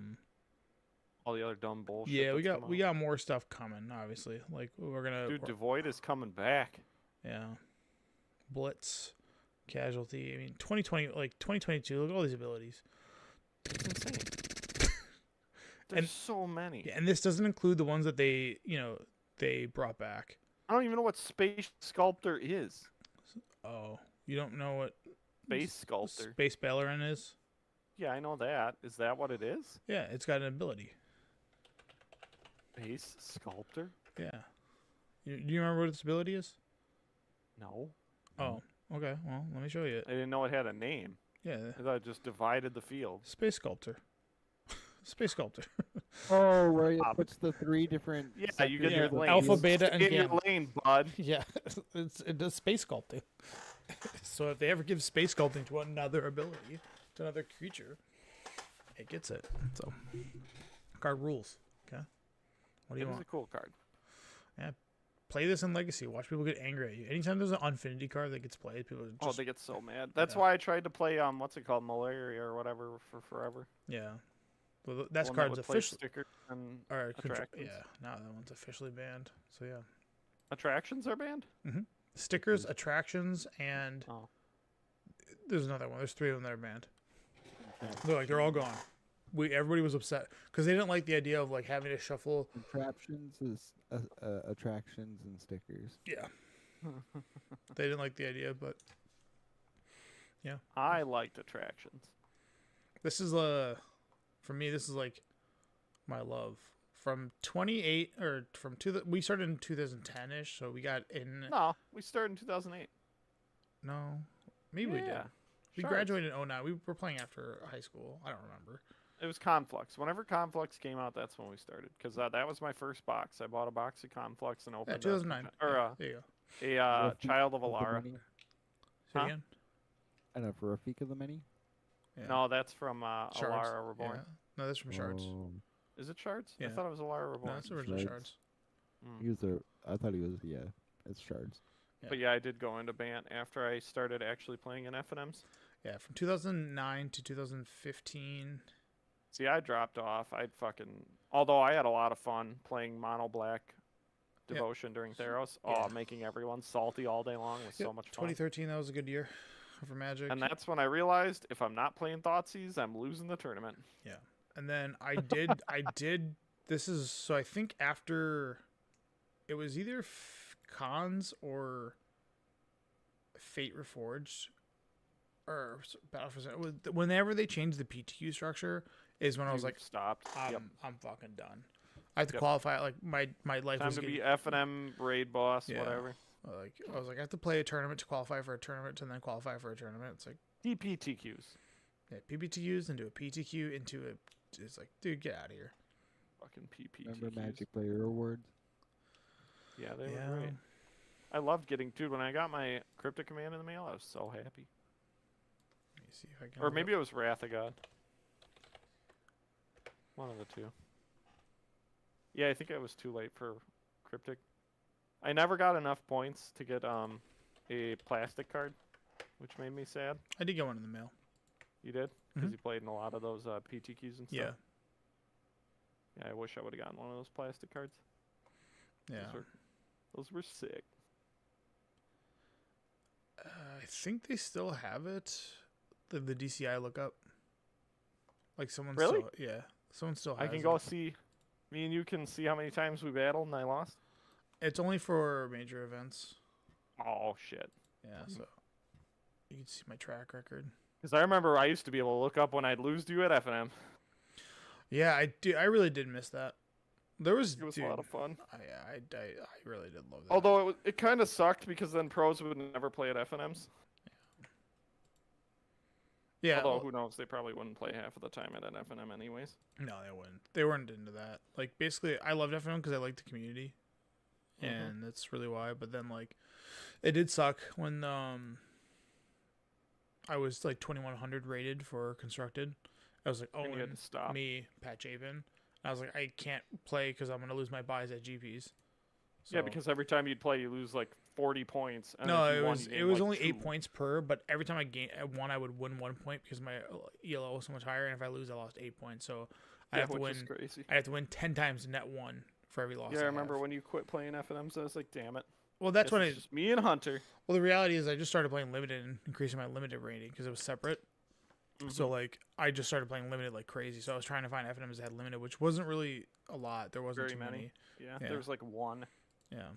the other dumb bullshit. yeah, we that's got come we out. got more stuff coming, obviously. Like we're gonna Dude, Devoid is coming back. yeah. Blitz, Casualty. I mean 2022, look at all these abilities. It's insane. There's And- so many. Yeah, and this doesn't include the ones that they brought back. I don't even know what Space Sculptor is. Oh, you don't know what Space Sculptor. Space Ballerin is? Yeah, I know that. Is that what it is? Yeah, it's got an ability. Space Sculptor? Yeah. Do you remember what its ability is? No. Oh, okay. Well, let me show you it. I didn't know it had a name. Yeah, I thought it just divided the field. Space Sculptor. Space Sculptor. Oh, where it Stop. puts the 3 different. Yeah, you get Yeah, your lanes. alpha, beta, and Get in your gamma. lane, bud. Yeah, it does space sculpting. So if they ever give space sculpting to another ability, to another creature, it gets it. So card rules. Okay. What do It you is a want? cool card. Play this in Legacy. Watch people get angry at you. Anytime there's an Infinity card that gets played, people Oh, just they get so mad. That's Yeah. why I tried to play what's it called, Malaria or whatever for forever. yeah. Well, that's One that card's would play officially stickers and yeah. attractions. Now that one's officially banned. So yeah. attractions are banned. Stickers, attractions, and Oh, there's another one. There's 3 of them that are banned. They're all gone. Everybody was upset because they didn't like the idea of like having to shuffle. Contraptions is attractions and stickers. Yeah, they didn't like the idea, but I liked attractions. this is for me. This is like my love from 28 or from we started in 2010 ish, so we got in. No, we started in 2008. No, maybe we did. Yeah, We shards. graduated in 09. We were playing after high school. I don't remember. It was Conflux. Whenever Conflux came out, that's when we started. Because that was my first box. I bought a box of Conflux and Yeah, opened 2009. Or Yeah, there you go. a Child of Alara. Say Huh? again? And a Rafika of the Many. Yeah. No, that's from Shards. Alara Reborn. Yeah. No, that's from Shards. Oh, Is it Shards? I Yeah. thought it was Alara Reborn. No, that's original Shards. Shards. Mm. he was a. I thought he was. Yeah, it's shards. But yeah, I did go into Bant after I started actually playing in FNMs. Yeah, from 2009 to 2015. See, I dropped off. Although I had a lot of fun playing Mono Black Yep. Devotion during Theros. Yeah. Oh, making everyone salty all day long was so Yep, much fun. 2013, that was a good year for Magic. And that's when I realized if I'm not playing Thoughtseize, I'm losing the tournament. And then I did. This is so I think after it was either Cons or Fate Reforged or Battle for Zen- whenever they changed the PTQ structure is when I was You like, stopped. Yep. I'm fucking done. I have to Yep. qualify. Like my life Time was to getting, be F&M raid boss, Yeah. whatever. like I was like I have to play a tournament to qualify for a tournament and then qualify for a tournament. It's like DPTQs. yeah, PBTQs into a PTQ into a. It's like dude, get out of here. Fucking Remember PPTQs. Magic Player Awards? Yeah, they Yeah. were great. I loved getting, dude, when I got my Cryptic Command in the mail, I was so happy. Let me see if I can. Or maybe it was Wrath of God. One of the two. Yeah, I think I was too late for Cryptic. I never got enough points to get a plastic card, which made me sad. I did get one in the mail. You did? Because Mhm. you played in a lot of those PTQs and stuff. Yeah, Yeah, I wish I would have gotten one of those plastic cards. yeah. Those were sick. I think they still have it. The DCI lookup. Like someone Really? still, yeah, someone still has I can it. go see. Me and you can see how many times we battled and I lost. It's only for major events. Oh shit! Yeah, so you can see my track record. Because I remember I used to be able to look up when I'd lose to you at FNM. Yeah, I do. I really did miss that. There was, It was dude, a lot of fun. I really did love that. Although it kind of sucked because then pros would never play at FNMs. yeah, Although well, who knows, they probably wouldn't play half of the time at an FNM anyways. no, they wouldn't. They weren't into that. Like, basically, I loved FNM because I liked the community, Mhm. and that's really why. But then, like, it did suck when I was like 2100 rated for constructed. I was like, oh, And you had to stop. me, Pat Chapin. I was like, I can't play because I'm gonna lose my buys at GPs. Yeah, So- because every time you'd play, you lose like 40 points. And no, if you it won, was you it gained, was like, only 8 2. points per. But every time I won, I would win 1 point because my ELO was so much higher, and if I lose, I lost 8 points. So I Yeah, have to which win. is crazy. I have to win 10 times net one for every loss. Yeah, I remember have. when you quit playing FNMs, I was like, damn it. Well, that's Guess when it's just me and Hunter. Well, the reality is I just started playing limited and increasing my limited rating because it was separate. So Mhm. like I just started playing limited like crazy. So I was trying to find FNMs that had limited, which wasn't really a lot. There wasn't Very too many. many. Yeah, Yeah. there was like one Yeah.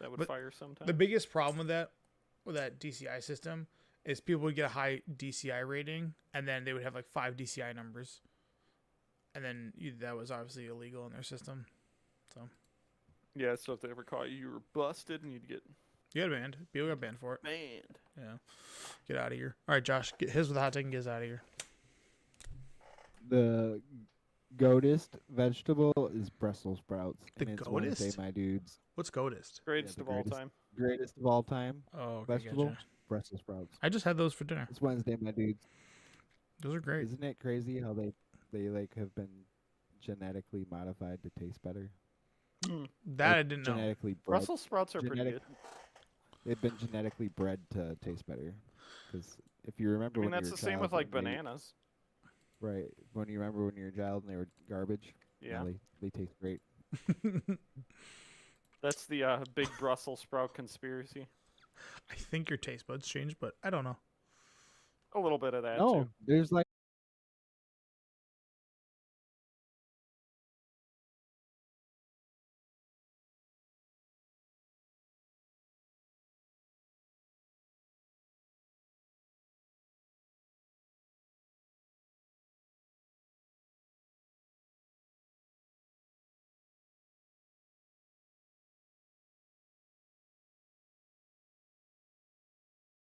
that would But fire sometime. The biggest problem with that DCI system is people would get a high DCI rating and then they would have like 5 DCI numbers, and then that was obviously illegal in their system. Yeah, so if they ever caught you, you were busted and you'd get You got banned. People got banned for it. banned. Yeah. Get out of here. All right, Josh. Get his with a hot take and get us out of here. The goatest vegetable is Brussels sprouts. The and it's Wednesday, goatest? my dudes. What's goatest? Greatest the of all greatest. time. Greatest of all time. Oh, okay, Vegetable? gotcha. Brussels sprouts. I just had those for dinner. It's Wednesday, my dudes. Those are great. Isn't it crazy how they like have been genetically modified to taste better? That Like, I didn't know. genetically bred. Brussels sprouts are pretty Genetic- good. They've been genetically bred to taste better. Because if you remember I mean, when that's you were the a same with child like and they- bananas. right. When you remember when you were a child and they were garbage. Yeah, Now they taste great. that's the big Brussels sprout conspiracy. I think your taste buds changed, but I don't know. A little bit of that No, too. there's like